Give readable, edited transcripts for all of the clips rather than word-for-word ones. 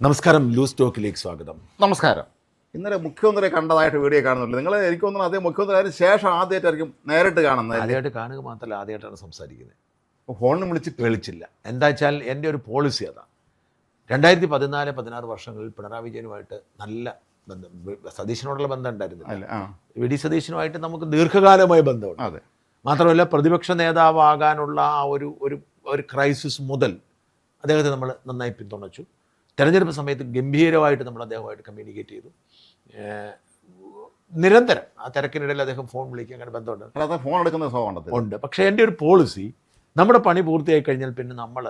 നമസ്കാരം, ലൂസ് ടോക്കിലേക്ക് സ്വാഗതം. നമസ്കാരം. ഇന്നലെ മുഖ്യമന്ത്രിയെ കണ്ടതായിട്ട് വീഡിയോ കാണുന്നുണ്ട്. നിങ്ങൾ എനിക്ക് തോന്നുന്നു അതേ മുഖ്യമന്ത്രി അതിന് ശേഷം ആദ്യമായിട്ടായിരിക്കും നേരിട്ട് കാണുന്നത്. ആദ്യമായിട്ട് കാണുക മാത്രമല്ല, ആദ്യമായിട്ടാണ് സംസാരിക്കുന്നത്. ഫോണിന് വിളിച്ചില്ല. എന്താ വെച്ചാൽ എൻ്റെ ഒരു പോളിസി അതാണ്. 2014-16 വർഷങ്ങളിൽ പിണറായി വിജയനുമായിട്ട് നല്ല ബന്ധം, സതീശനോടുള്ള ബന്ധം ഉണ്ടായിരുന്നില്ല. വി ഡി സതീശനുമായിട്ട് നമുക്ക് ദീർഘകാലമായ ബന്ധമുണ്ട്. അതെ. മാത്രമല്ല, പ്രതിപക്ഷ നേതാവാകാനുള്ള ആ ഒരു ക്രൈസിസ് മുതൽ അദ്ദേഹത്തെ നമ്മൾ നന്നായി പിന്തുണച്ചു. തെരഞ്ഞെടുപ്പ് സമയത്ത് ഗംഭീരമായിട്ട് നമ്മൾ അദ്ദേഹമായിട്ട് കമ്മ്യൂണിക്കേറ്റ് ചെയ്തു. നിരന്തരം ആ തിരക്കിനിടയിൽ അദ്ദേഹം ഫോൺ വിളിക്കുക, അങ്ങനെ ബന്ധമുണ്ട്. ഫോൺ എടുക്കുന്ന സ്വഭാവം ഉണ്ട്. പക്ഷേ എൻ്റെ ഒരു പോളിസി, നമ്മുടെ പണി പൂർത്തിയായി കഴിഞ്ഞാൽ പിന്നെ നമ്മൾ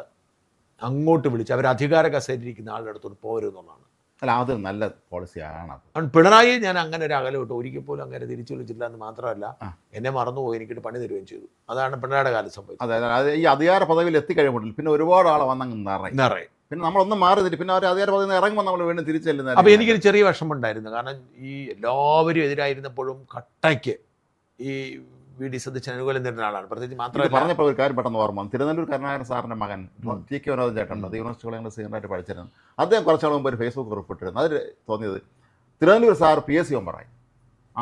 അങ്ങോട്ട് വിളിച്ച് അവർ അധികാര കസേരയിരിക്കുന്ന ആളുടെ അടുത്തോട്ട് പോരുമെന്നുള്ളതാണ്. അല്ല, അത് നല്ല പോളിസിയാണ്. പിണറായി ഞാൻ അങ്ങനെ ഒരു അകലോട്ട് ഒരിക്കൽ പോലും അങ്ങനെ തിരിച്ചു വിളിച്ചില്ല എന്ന് മാത്രമല്ല, എന്നെ മറന്നുപോയി എനിക്കിട്ട് പണി തരുകയും ചെയ്തു. അതാണ് പിണറായിയുടെ കാലം സംഭവിച്ചത്. അതെ, ഈ അധികാര പദവിയിൽ എത്തിക്കഴിയുമ്പോൾ പിന്നെ ഒരുപാട് ആളെ വന്നങ്ങ് നിറയും. പിന്നെ നമ്മളൊന്നും മാറി തരും. പിന്നെ അവർ അധികാര പദവിയിൽ നിന്ന് ഇറങ്ങുമ്പോൾ നമ്മൾ വീണ്ടും തിരിച്ചെല്ലുന്നത്. അപ്പോൾ എനിക്കൊരു ചെറിയ വിഷമമുണ്ടായിരുന്നു. കാരണം ഈ എല്ലാവരും എതിരായിരുന്നപ്പോഴും കട്ടയ്ക്ക് ഈ വി ഡി സതീശൻ അനുകൂലം തരുന്ന ആളാണ്. പ്രത്യേകിച്ച് മാത്രമല്ല, പറഞ്ഞപ്പോൾ ഒരു കാര്യം പെട്ടെന്ന് ഓർമ്മ, തിരുനെല്ലൂർ കരുണാകരൻ സാറിൻ്റെ മകൻ ടി കെ വിനോദൻ ചേട്ടനുണ്ട്. അത് യൂണിവേഴ്സിറ്റി കോളേജിൽ സീനിയറായിട്ട് പഠിച്ചിരുന്നു. അദ്ദേഹം കുറച്ചാൾ മുമ്പ് ഒരു ഫേസ്ബുക്ക് കുറിപ്പിട്ടിരുന്നു. അതിൽ തോന്നിയത്, തിരുനെല്ലൂർ സാർ PSC മെമ്പറായി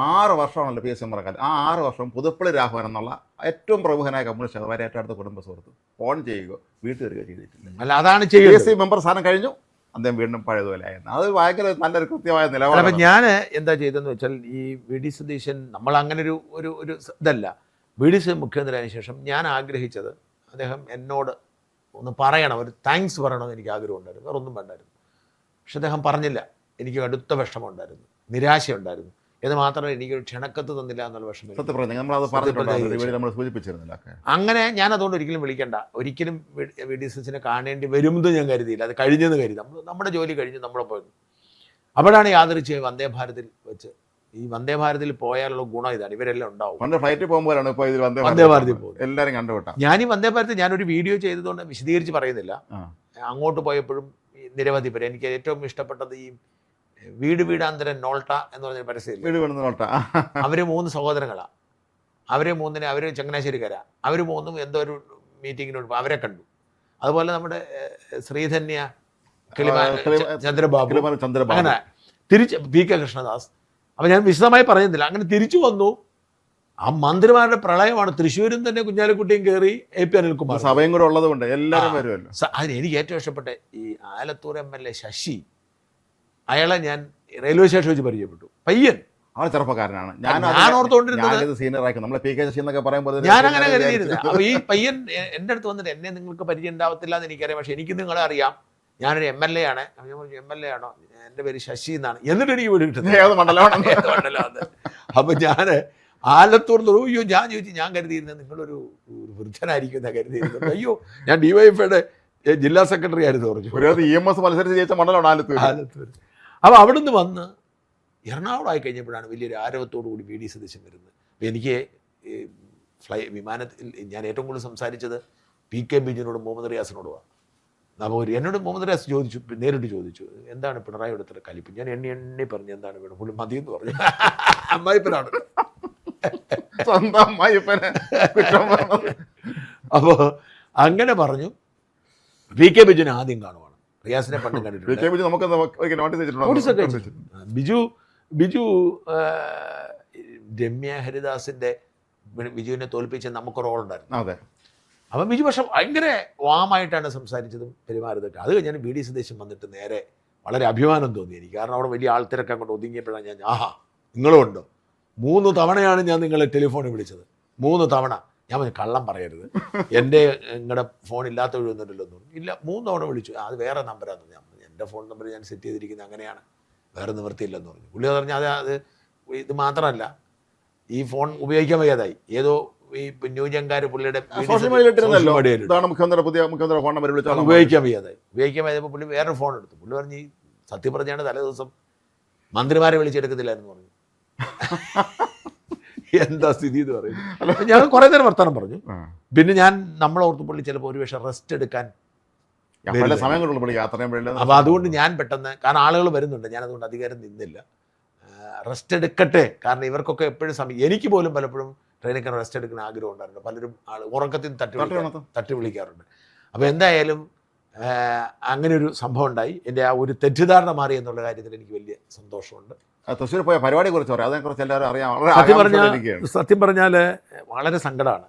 6 വർഷമാണല്ലോ PSC മെമ്പറാക്കാൻ. ആ 6 വർഷം പുതുപ്പള്ളി രാഘവൻ എന്നുള്ള ഏറ്റവും പ്രമുഖനായ കമ്മ്യൂണിസ്റ്റ് വരെ ഏറ്റവും അടുത്ത കുടുംബ സുഹൃത്ത് ഫോൺ ചെയ്യുകയോ വീട്ടിൽ വരികയോ ചെയ്തിട്ടില്ല. അല്ല, അതാണ് PSC മെമ്പർ സ്ഥാനം കഴിഞ്ഞു, അദ്ദേഹം വീണ്ടും പഴയതുപോലെ ആയിരുന്നു. അത് ഭയങ്കര നല്ലൊരു കൃത്യമായ നിലപാടാണ്. അപ്പം ഞാൻ എന്താ ചെയ്തതെന്ന് വെച്ചാൽ, ഈ വി ഡി സതീശൻ നമ്മൾ അങ്ങനെ ഒരു ഇതല്ല. വി ഡി സതീശൻ മുഖ്യമന്ത്രിയായതിനു ശേഷം ഞാൻ ആഗ്രഹിച്ചത്, അദ്ദേഹം എന്നോട് ഒന്ന് പറയണം, ഒരു താങ്ക്സ് പറയണമെന്ന് എനിക്ക് ആഗ്രഹം ഉണ്ടായിരുന്നു. വേറെ ഒന്നും വേണ്ടായിരുന്നു. പക്ഷെ അദ്ദേഹം പറഞ്ഞില്ല. എനിക്ക് അടുത്ത വിഷമമുണ്ടായിരുന്നു, നിരാശയുണ്ടായിരുന്നു. എന്ന് മാത്രമല്ല, എനിക്കൊരു ക്ഷണക്കത്ത് തന്നില്ല എന്നുള്ള വിഷമം. അങ്ങനെ ഞാൻ അതുകൊണ്ട് ഒരിക്കലും വിളിക്കണ്ട, ഒരിക്കലും വി ഡി സതീശനെ കാണേണ്ടി വരുമെന്ന് ഞാൻ കരുതിയില്ല. അത് കഴിഞ്ഞെന്ന് കരുതി. നമ്മുടെ ജോലി കഴിഞ്ഞ് നമ്മളെ പോയിരുന്നു. അവിടെയാണ് യാദൃച്ഛികം വന്ദേ ഭാരതിൽ വെച്ച്. ഈ വന്ദേ ഭാരതിൽ പോയാലുള്ള ഗുണം ഇതാണ്, ഇവരെല്ലാം ഉണ്ടാവും. ഫ്ലൈറ്റിൽ പോകുമ്പോഴാണ് വന്ദേ ഭാരതിൽ പോകുന്നത്. എല്ലാവരും കണ്ടുവിട്ടാ. ഞാൻ ഈ വന്ദേ ഭാരതിൽ ഞാനൊരു വീഡിയോ ചെയ്തതുകൊണ്ട് വിശദീകരിച്ച് പറയുന്നില്ല. അങ്ങോട്ട് പോയപ്പോഴും നിരവധി പേര്, എനിക്ക് ഏറ്റവും ഇഷ്ടപ്പെട്ടത് ഈ വീടാന്തരൻ നോൾട്ട എന്ന് പറഞ്ഞ പരസ്യം. അവര് 3 സഹോദരങ്ങളാണ്. അവര് ചങ്ങനാശ്ശേരിക്കാരാ. അവർ 3 എന്തോ ഒരു മീറ്റിങ്ങിനോട് അവരെ കണ്ടു. അതുപോലെ നമ്മുടെ ശ്രീധന്യ ചന്ദ്രബാബു, അങ്ങനെ തിരിച്ച് PK കൃഷ്ണദാസ്. അപ്പം ഞാൻ വിശദമായി പറയുന്നില്ല. അങ്ങനെ തിരിച്ചു വന്നു. ആ മന്ത്രിമാരുടെ പ്രളയമാണ്. തൃശ്ശൂരും തന്നെ കുഞ്ഞാലിക്കുട്ടിയും കയറി, AP അനിൽകുമാർ സഭയും കൂടെ ഉള്ളതുകൊണ്ട് എല്ലാവരും വരുമല്ലോ. അതിന് എനിക്ക് ഏറ്റവും ഇഷ്ടപ്പെട്ട ഈ ആലത്തൂർ MLA ശശി, അയാളെ ഞാൻ റെയിൽവേ സ്റ്റേഷൻ വെച്ച് പരിചയപ്പെട്ടു. പയ്യൻ, അവൾ ചെറുപ്പക്കാരനാണ്. ഞാൻ ഓർത്തുകൊണ്ടിരുന്നത് സീനിയറാക്കി നമ്മളെ PK ശശി എന്നൊക്കെ പറയുമ്പോൾ ഞാൻ അങ്ങനെ കരുതിയിരുന്നത്. അപ്പോൾ ഈ പയ്യൻ എൻ്റെ അടുത്ത് വന്നിട്ട്, എന്നെ നിങ്ങൾക്ക് പരിചയം ഉണ്ടാവത്തില്ല എന്ന് എനിക്കറിയാം, പക്ഷെ എനിക്ക് നിങ്ങളെ അറിയാം, ഞാനൊരു MLA ആണ്. MLA ആണോ? എൻ്റെ പേര് ശശി എന്നാണ്. എന്നിട്ട് എനിക്ക് വീട് കിട്ടുന്നത് ഏത് മണ്ഡലമാണ്. അപ്പം ഞാൻ ആലത്തൂർ അയ്യോ, ഞാൻ ചോദിച്ചു, ഞാൻ കരുതിയിരുന്നത് നിങ്ങളൊരു വൃദ്ധനായിരിക്കും എന്നാണ് കരുതിയിരുന്നത്. അയ്യോ, ഞാൻ DYFIയുടെ ജില്ലാ സെക്രട്ടറി ആയിരുന്നു പറഞ്ഞു. EMS മത്സരിച്ച് ജയിച്ച മണ്ഡലമാണ് ആലത്തൂർ. അപ്പോൾ അവിടുന്ന് വന്ന് എറണാകുളം ആയി കഴിഞ്ഞപ്പോഴാണ് വലിയൊരു ആരവത്തോടു കൂടി വി ഡി സതീശൻ വരുന്നത്. അപ്പോൾ എനിക്ക് വിമാനത്തിൽ ഞാൻ ഏറ്റവും കൂടുതൽ സംസാരിച്ചത് PK ബിജുവിനോടും മുഹമ്മദ് റിയാസിനോടുമാണ്. അപ്പോൾ എന്നോട് മുഹമ്മദ് റിയാസ് നേരിട്ട് ചോദിച്ചു, എന്താണ് പിണറായിയുടെ ഇത്ര കലിപ്പ്? ഞാൻ എണ്ണി പറഞ്ഞു, എന്താണ് വേണം? പുള്ളി മതിയെന്ന് പറഞ്ഞു. അമ്മായിപ്പനാണ്. അപ്പോൾ അങ്ങനെ പറഞ്ഞു. PK ബിജുവിനെ ആദ്യം കാണുവാണ്. റിയാസിനെ പണ്ടും കണ്ടിട്ടുണ്ട്. ബിജു രമ്യ ഹരിദാസിന്റെ ബിജുവിനെ തോൽപ്പിച്ച് നമുക്ക് റോൾ ഉണ്ടായിരുന്നു. അതെ. അപ്പം ബിജു പക്ഷെ ഭയങ്കര വാമായിട്ടാണ് സംസാരിച്ചതും പെരുമാറുന്നതൊക്കെ. അത് കഴിഞ്ഞാൽ വി ഡി സതീശൻ വന്നിട്ട് നേരെ വളരെ അഭിമാനം തോന്നി എനിക്ക്. കാരണം അവിടെ വലിയ ആൾത്തിരക്കെ അങ്ങോട്ട് ഒതുങ്ങിയപ്പോഴാണ് ഞാൻ, നിങ്ങളും ഉണ്ടോ? 3 തവണയാണ് ഞാൻ നിങ്ങളെ ടെലിഫോണിൽ വിളിച്ചത്. 3 തവണ. ഞാൻ പറഞ്ഞു, കള്ളം പറയരുത്, നിങ്ങളുടെ ഫോൺ ഇല്ലാത്ത ഒഴിവൊന്നുമില്ലല്ലോ എന്ന് പറഞ്ഞു. ഇല്ല, 3 തവണ വിളിച്ചു. അത് വേറെ നമ്പറാന്ന് പറഞ്ഞു. എൻ്റെ ഫോൺ നമ്പർ ഞാൻ സെറ്റ് ചെയ്തിരിക്കുന്നത് അങ്ങനെയാണ്, വേറെ നിവൃത്തിയില്ലെന്ന് പറഞ്ഞു. പുള്ളി പറഞ്ഞാൽ അത് ഇത് മാത്രമല്ല, ഈ ഫോൺ ഉപയോഗിക്കാൻ വയ്യാതായി. ഏതോ ഈ ന്യൂജൻകാർ പുള്ളിയുടെ ഉപയോഗിക്കാൻ വയ്യാതായപ്പോൾ പുള്ളി വേറൊരു ഫോൺ എടുത്തു. പുള്ളി പറഞ്ഞ്, ഈ സത്യം പറഞ്ഞാണ് തലേ ദിവസം മന്ത്രിമാരെ വിളിച്ചെടുക്കത്തില്ലായിരുന്നു പറഞ്ഞു. എന്താ സ്ഥിതി എന്ന് പറയുന്നത്. ഞാൻ കുറേ നേരം വർത്തമാനം പറഞ്ഞു. പിന്നെ നമ്മൾ ഓർത്തു പുള്ളി ചിലപ്പോൾ ഒരു പക്ഷേ റെസ്റ്റ് എടുക്കാൻ അപ്പോൾ അതുകൊണ്ട് ഞാൻ പെട്ടെന്ന്, കാരണം ആളുകൾ വരുന്നുണ്ട്, ഞാൻ അതുകൊണ്ട് അധികാരം നിന്നില്ല. റെസ്റ്റ് എടുക്കട്ടെ, കാരണം ഇവർക്കൊക്കെ എപ്പോഴും സമയം, എനിക്ക് പോലും പലപ്പോഴും ട്രെയിനിൽ റെസ്റ്റ് എടുക്കുന്ന ആഗ്രഹം ഉണ്ടായിരുന്നു. പലരും ഉറക്കത്തിൽ തട്ടി വിളിക്കാറുണ്ട്. അപ്പോൾ എന്തായാലും അങ്ങനെ ഒരു സംഭവം ഉണ്ടായി. എൻ്റെ ആ ഒരു തെറ്റിദ്ധാരണ മാറി എന്നുള്ള കാര്യത്തിൽ എനിക്ക് വലിയ സന്തോഷമുണ്ട്. തൃശ്ശൂർ പോയ പരിപാടിയെ കുറിച്ച് പറയാം, അതിനെക്കുറിച്ച് എല്ലാവരും അറിയാം. സത്യം പറഞ്ഞാൽ വളരെ സങ്കടമാണ്.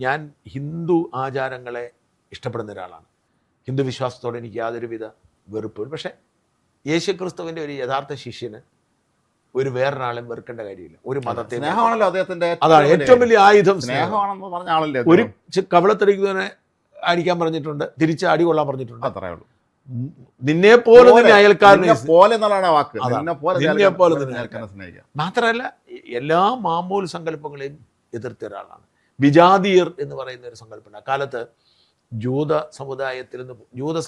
ഞാൻ ഹിന്ദു ആചാരങ്ങളെ ഇഷ്ടപ്പെടുന്ന ഒരാളാണ്. ഹിന്ദു വിശ്വാസത്തോടെ എനിക്ക് യാതൊരുവിധ വെറുപ്പും. പക്ഷേ യേശുക്രിസ്തുവിൻ്റെ ഒരു യഥാർത്ഥ ശിഷ്യന് ഒരു വേറൊരാളെ വെറുക്കേണ്ട കാര്യമില്ല. ഒരു മതത്തെ സ്നേഹമാണല്ലോ അദ്ദേഹത്തിന്റെ, അതാണ് ഏറ്റവും വലിയ ആയുധം. സ്നേഹമാണെന്ന് പറഞ്ഞ ആളല്ലേ. ഒരു കവളത്തടിക്കുന്നവനെ അടിക്കാൻ പറഞ്ഞിട്ടുണ്ട്, തിരിച്ച് അടി കൊള്ളാൻ പറഞ്ഞിട്ടുണ്ട്. അത്രേ ഉള്ളൂ. നിന്നെ പോലെ തന്നെ അയൽക്കാരനെ പോലെ എന്നുള്ളതാണ് വാക്ക്. മാത്രമല്ല എല്ലാ മാമൂൽ സങ്കല്പങ്ങളെയും എതിർത്ത ഒരാളാണ്. വിജാതീയർ എന്ന് പറയുന്ന ഒരു സങ്കല്പമുണ്ട്. അക്കാലത്ത് ജൂത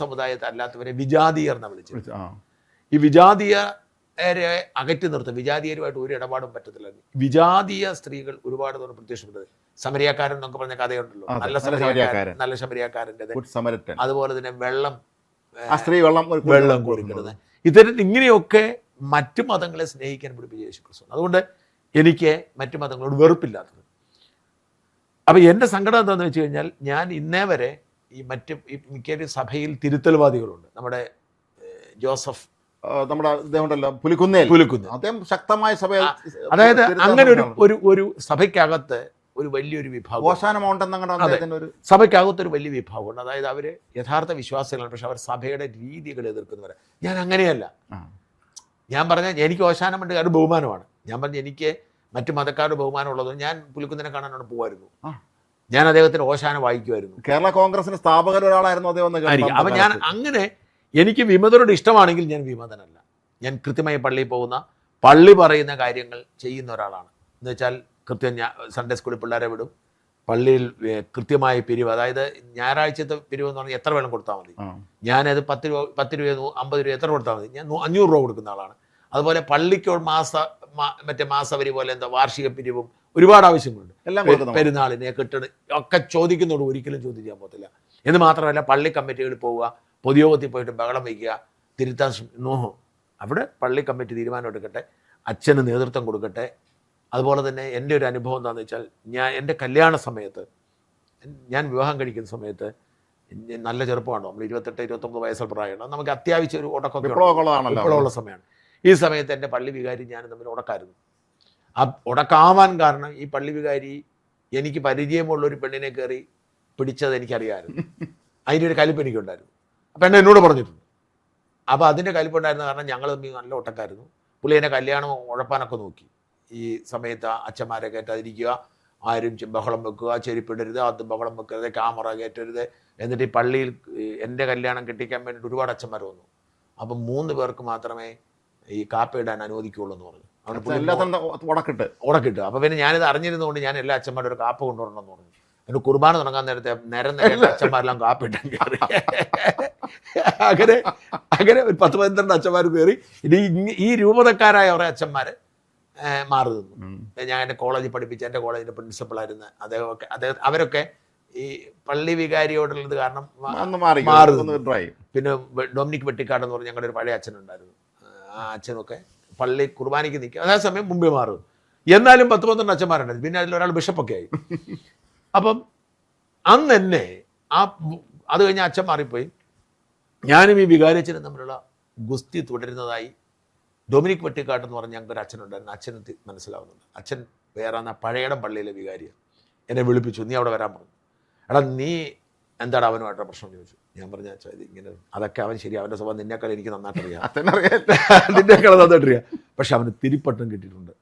സമുദായത്തെ അല്ലാത്തവരെ വിജാതീയർ എന്നാണ് വിളിച്ചത്. ഈ വിജാതീയരെ അകറ്റി നിർത്തും. വിജാതീയരുമായിട്ട് ഒരു ഇടപാടും പറ്റത്തില്ല. വിജാതീയ സ്ത്രീകൾ ഒരുപാട് തവണ പ്രത്യക്ഷപ്പെട്ടത്. സമരിയാക്കാരൻ എന്നൊക്കെ പറഞ്ഞ കഥയുണ്ടല്ലോ, നല്ല ശമരിയാക്കാരൻ്റെ. അതുപോലെ തന്നെ വെള്ളം കൊടുക്കുന്നത്. ഇങ്ങനെയൊക്കെ മറ്റു മതങ്ങളെ സ്നേഹിക്കാൻ പഠിപ്പിച്ച യേശുക്രിസ്തു. അതുകൊണ്ട് എനിക്ക് മറ്റു മതങ്ങളോട് വെറുപ്പില്ലാത്തത്. അപ്പം എൻ്റെ സങ്കടം എന്താണെന്ന് വെച്ച് കഴിഞ്ഞാൽ, ഞാൻ ഇന്നേ വരെ മിക്ക സഭയിൽ തിരുത്തൽവാദികളുണ്ട്. നമ്മുടെ ജോസഫ്, നമ്മുടെ പുലിക്കുന്നേൽ അദ്ദേഹം ശക്തമായ സഭ, അതായത് അങ്ങനെ ഒരു സഭയ്ക്കകത്ത് ഒരു വലിയൊരു വിഭാഗം, സഭയ്ക്കകത്തൊരു വലിയ വിഭാഗമുണ്ട്. അതായത് അവർ യഥാർത്ഥ വിശ്വാസികളാണ്, പക്ഷെ അവർ സഭയുടെ രീതികൾ എതിർക്കുന്നവരെ. ഞാൻ അങ്ങനെയല്ല. ഞാൻ പറഞ്ഞാൽ എനിക്ക് ഓശാനമുണ്ട്, കാരണം ബഹുമാനമാണ്. ഞാൻ പറഞ്ഞ എനിക്ക് മറ്റു മതക്കാരുടെ ബഹുമാനം ഉള്ളത്. ഞാൻ പുലിക്കുന്നിനെ കാണാനോട് പോകുമായിരുന്നു. ഞാൻ അദ്ദേഹത്തിന് ഓശാന വായിക്കുമായിരുന്നു. കേരള കോൺഗ്രസിന് സ്ഥാപകർ ഒരാളായിരുന്നു അദ്ദേഹം. അപ്പം ഞാൻ അങ്ങനെ, എനിക്ക് വിമതരോട് ഇഷ്ടമാണെങ്കിൽ ഞാൻ വിമതനല്ല. ഞാൻ കൃത്യമായി പള്ളിയിൽ പോകുന്ന, പള്ളി പറയുന്ന കാര്യങ്ങൾ ചെയ്യുന്ന ഒരാളാണ്. എന്ന് വെച്ചാൽ കൃത്യം സൺഡേ സ്കൂളിൽ പിള്ളേരെ വിടും, പള്ളിയിൽ കൃത്യമായ പിരിവ്, അതായത് ഞായറാഴ്ചത്തെ പിരിവ് എന്ന് പറഞ്ഞാൽ എത്ര വേണം കൊടുത്താൽ മതി. ഞാനത് 10 രൂപ 50 രൂപ എത്ര കൊടുത്താൽ മതി. ഞാൻ 500 രൂപ കൊടുക്കുന്ന ആളാണ്. അതുപോലെ പള്ളിക്ക് മാസവരി പോലെ വാർഷിക പിരിവും ഒരുപാട് ആവശ്യങ്ങളുണ്ട്. പെരുന്നാളിനെ കെട്ടിട ഒക്കെ ചോദിക്കുന്നതോട് ഒരിക്കലും ചോദിക്കാൻ പോകത്തില്ല. എന്ന് മാത്രമല്ല, പള്ളി കമ്മിറ്റികളിൽ പോവുക, പൊതുയോഗത്തിൽ പോയിട്ട് ബഹളം വയ്ക്കുക, തിരുത്താൻ അവിടെ പള്ളി കമ്മിറ്റി തീരുമാനം എടുക്കട്ടെ, അച്ഛന് നേതൃത്വം കൊടുക്കട്ടെ. അതുപോലെ തന്നെ എൻ്റെ ഒരു അനുഭവം എന്താണെന്ന് വെച്ചാൽ, എൻ്റെ കല്യാണ സമയത്ത്, ഞാൻ വിവാഹം കഴിക്കുന്ന സമയത്ത് നല്ല ചെറുപ്പമാണോ, നമ്മൾ 28-29 വയസ്സുള്ള പ്രായമാണ്. നമുക്ക് അത്യാവശ്യം ഒരു ഉടക്കമൊക്കെ ഉള്ള സമയമാണ്. ഈ സമയത്ത് എൻ്റെ പള്ളി വികാരി ഞാൻ തമ്മിൽ ഉടക്കായിരുന്നു. ആ ഉടക്കാവാൻ കാരണം, ഈ പള്ളി വികാരി എനിക്ക് പരിചയമുള്ളൊരു പെണ്ണിനെ കയറി പിടിച്ചത് എനിക്കറിയാമായിരുന്നു. അതിൻ്റെ ഒരു കലിപ്പ് എനിക്കുണ്ടായിരുന്നു. അപ്പം എന്നെ എന്നോട് പറഞ്ഞിട്ടുണ്ട്. അപ്പോൾ അതിൻ്റെ കലിപ്പുണ്ടായിരുന്ന കാരണം ഞങ്ങൾ തമ്മിൽ നല്ല ഒട്ടക്കായിരുന്നു. പുള്ളി എൻ്റെ കല്യാണം ഉഴപ്പാനൊക്കെ നോക്കി. ഈ സമയത്ത് അച്ഛന്മാരെ കയറ്റാതിരിക്കുക, ആരും ബഹളം വെക്കുക, ചെരിപ്പിടരുത്, അത് ബഹളം വെക്കരുത്, ക്യാമറ കയറ്റരുത്. എന്നിട്ട് ഈ പള്ളിയിൽ എൻ്റെ കല്യാണം കെട്ടിക്കാൻ വേണ്ടിയിട്ട് ഒരുപാട് അച്ഛന്മാർ വന്നു. അപ്പം 3 പേർക്ക് മാത്രമേ ഈ കാപ്പ ഇടാൻ അനുവദിക്കുകയുള്ളൂ എന്ന് പറഞ്ഞു. ഉടക്കിട്ട്. അപ്പം പിന്നെ ഞാനിത് അറിഞ്ഞിരുന്നതുകൊണ്ട് ഞാൻ എല്ലാ അച്ഛന്മാരും ഒരു കാപ്പ കൊണ്ടുവരണമെന്ന് പറഞ്ഞു. പിന്നെ കുർബാന തുടങ്ങാൻ നേരത്തെ നേരം അച്ഛന്മാരെല്ലാം കാപ്പിട്ടാൻ കയറി. അങ്ങനെ ഒരു 10-12 അച്ഛന്മാർ കയറി. ഈ രൂപതക്കാരായ കുറേ അച്ഛന്മാർ മാറി നിന്നു. ഞാൻ എൻ്റെ കോളേജിൽ പഠിപ്പിച്ച, എൻ്റെ കോളേജിൻ്റെ പ്രിൻസിപ്പളായിരുന്ന അവരൊക്കെ ഈ പള്ളി വികാരിയോടുള്ളത് കാരണം മാറി നിന്നു. പിന്നെ ഡൊമിനിക് വെട്ടിക്കാട് എന്ന് പറഞ്ഞ ഞങ്ങളുടെ ഒരു പഴയ അച്ഛനുണ്ടായിരുന്നു. ആ അച്ഛനൊക്കെ പള്ളി കുർബാനയ്ക്ക് നിൽക്കും, അതേസമയം മുമ്പേ മാറും. എന്നാലും 10-12 അച്ഛന്മാരുണ്ടായിരുന്നു. പിന്നെ അതിലൊരാൾ ബിഷപ്പൊക്കെ ആയി. അപ്പം അന്ന് എന്നെ അത് കഴിഞ്ഞ് അച്ഛൻ മാറിപ്പോയി. ഞാനും ഈ വികാരിയച്ഛനും തമ്മിലുള്ള ഗുസ്തി തുടരുന്നതായി ഡൊമിനിക് വെട്ടിക്കാട്ട് എന്ന് പറഞ്ഞ ഞങ്ങൾക്ക് ഒരു അച്ഛനുണ്ടായിരുന്നു. അച്ഛന് മനസ്സിലാവുന്നുണ്ട്. അച്ഛൻ വേറെ പഴയടം പള്ളിയിലെ വികാരിയാണ്. എന്നെ വിളിപ്പിച്ചു, നീ അവിടെ വരാൻ പറഞ്ഞു. എടാ നീ എന്താണ് അവനുമായിട്ട് പ്രശ്നം ചോദിച്ചു. ഞാൻ പറഞ്ഞ അച്ഛാ ഇത് ഇങ്ങനെ, അതൊക്കെ അവൻ ശരി, അവൻ്റെ സ്വഭാവം നിന്നേക്കാൾ എനിക്ക് നന്നായിട്ടറിയാം, നിന്നേക്കാൾ നന്നായിട്ടറിയാം. പക്ഷെ അവന് തിരിപ്പട്ടം കിട്ടിയിട്ടുണ്ട്.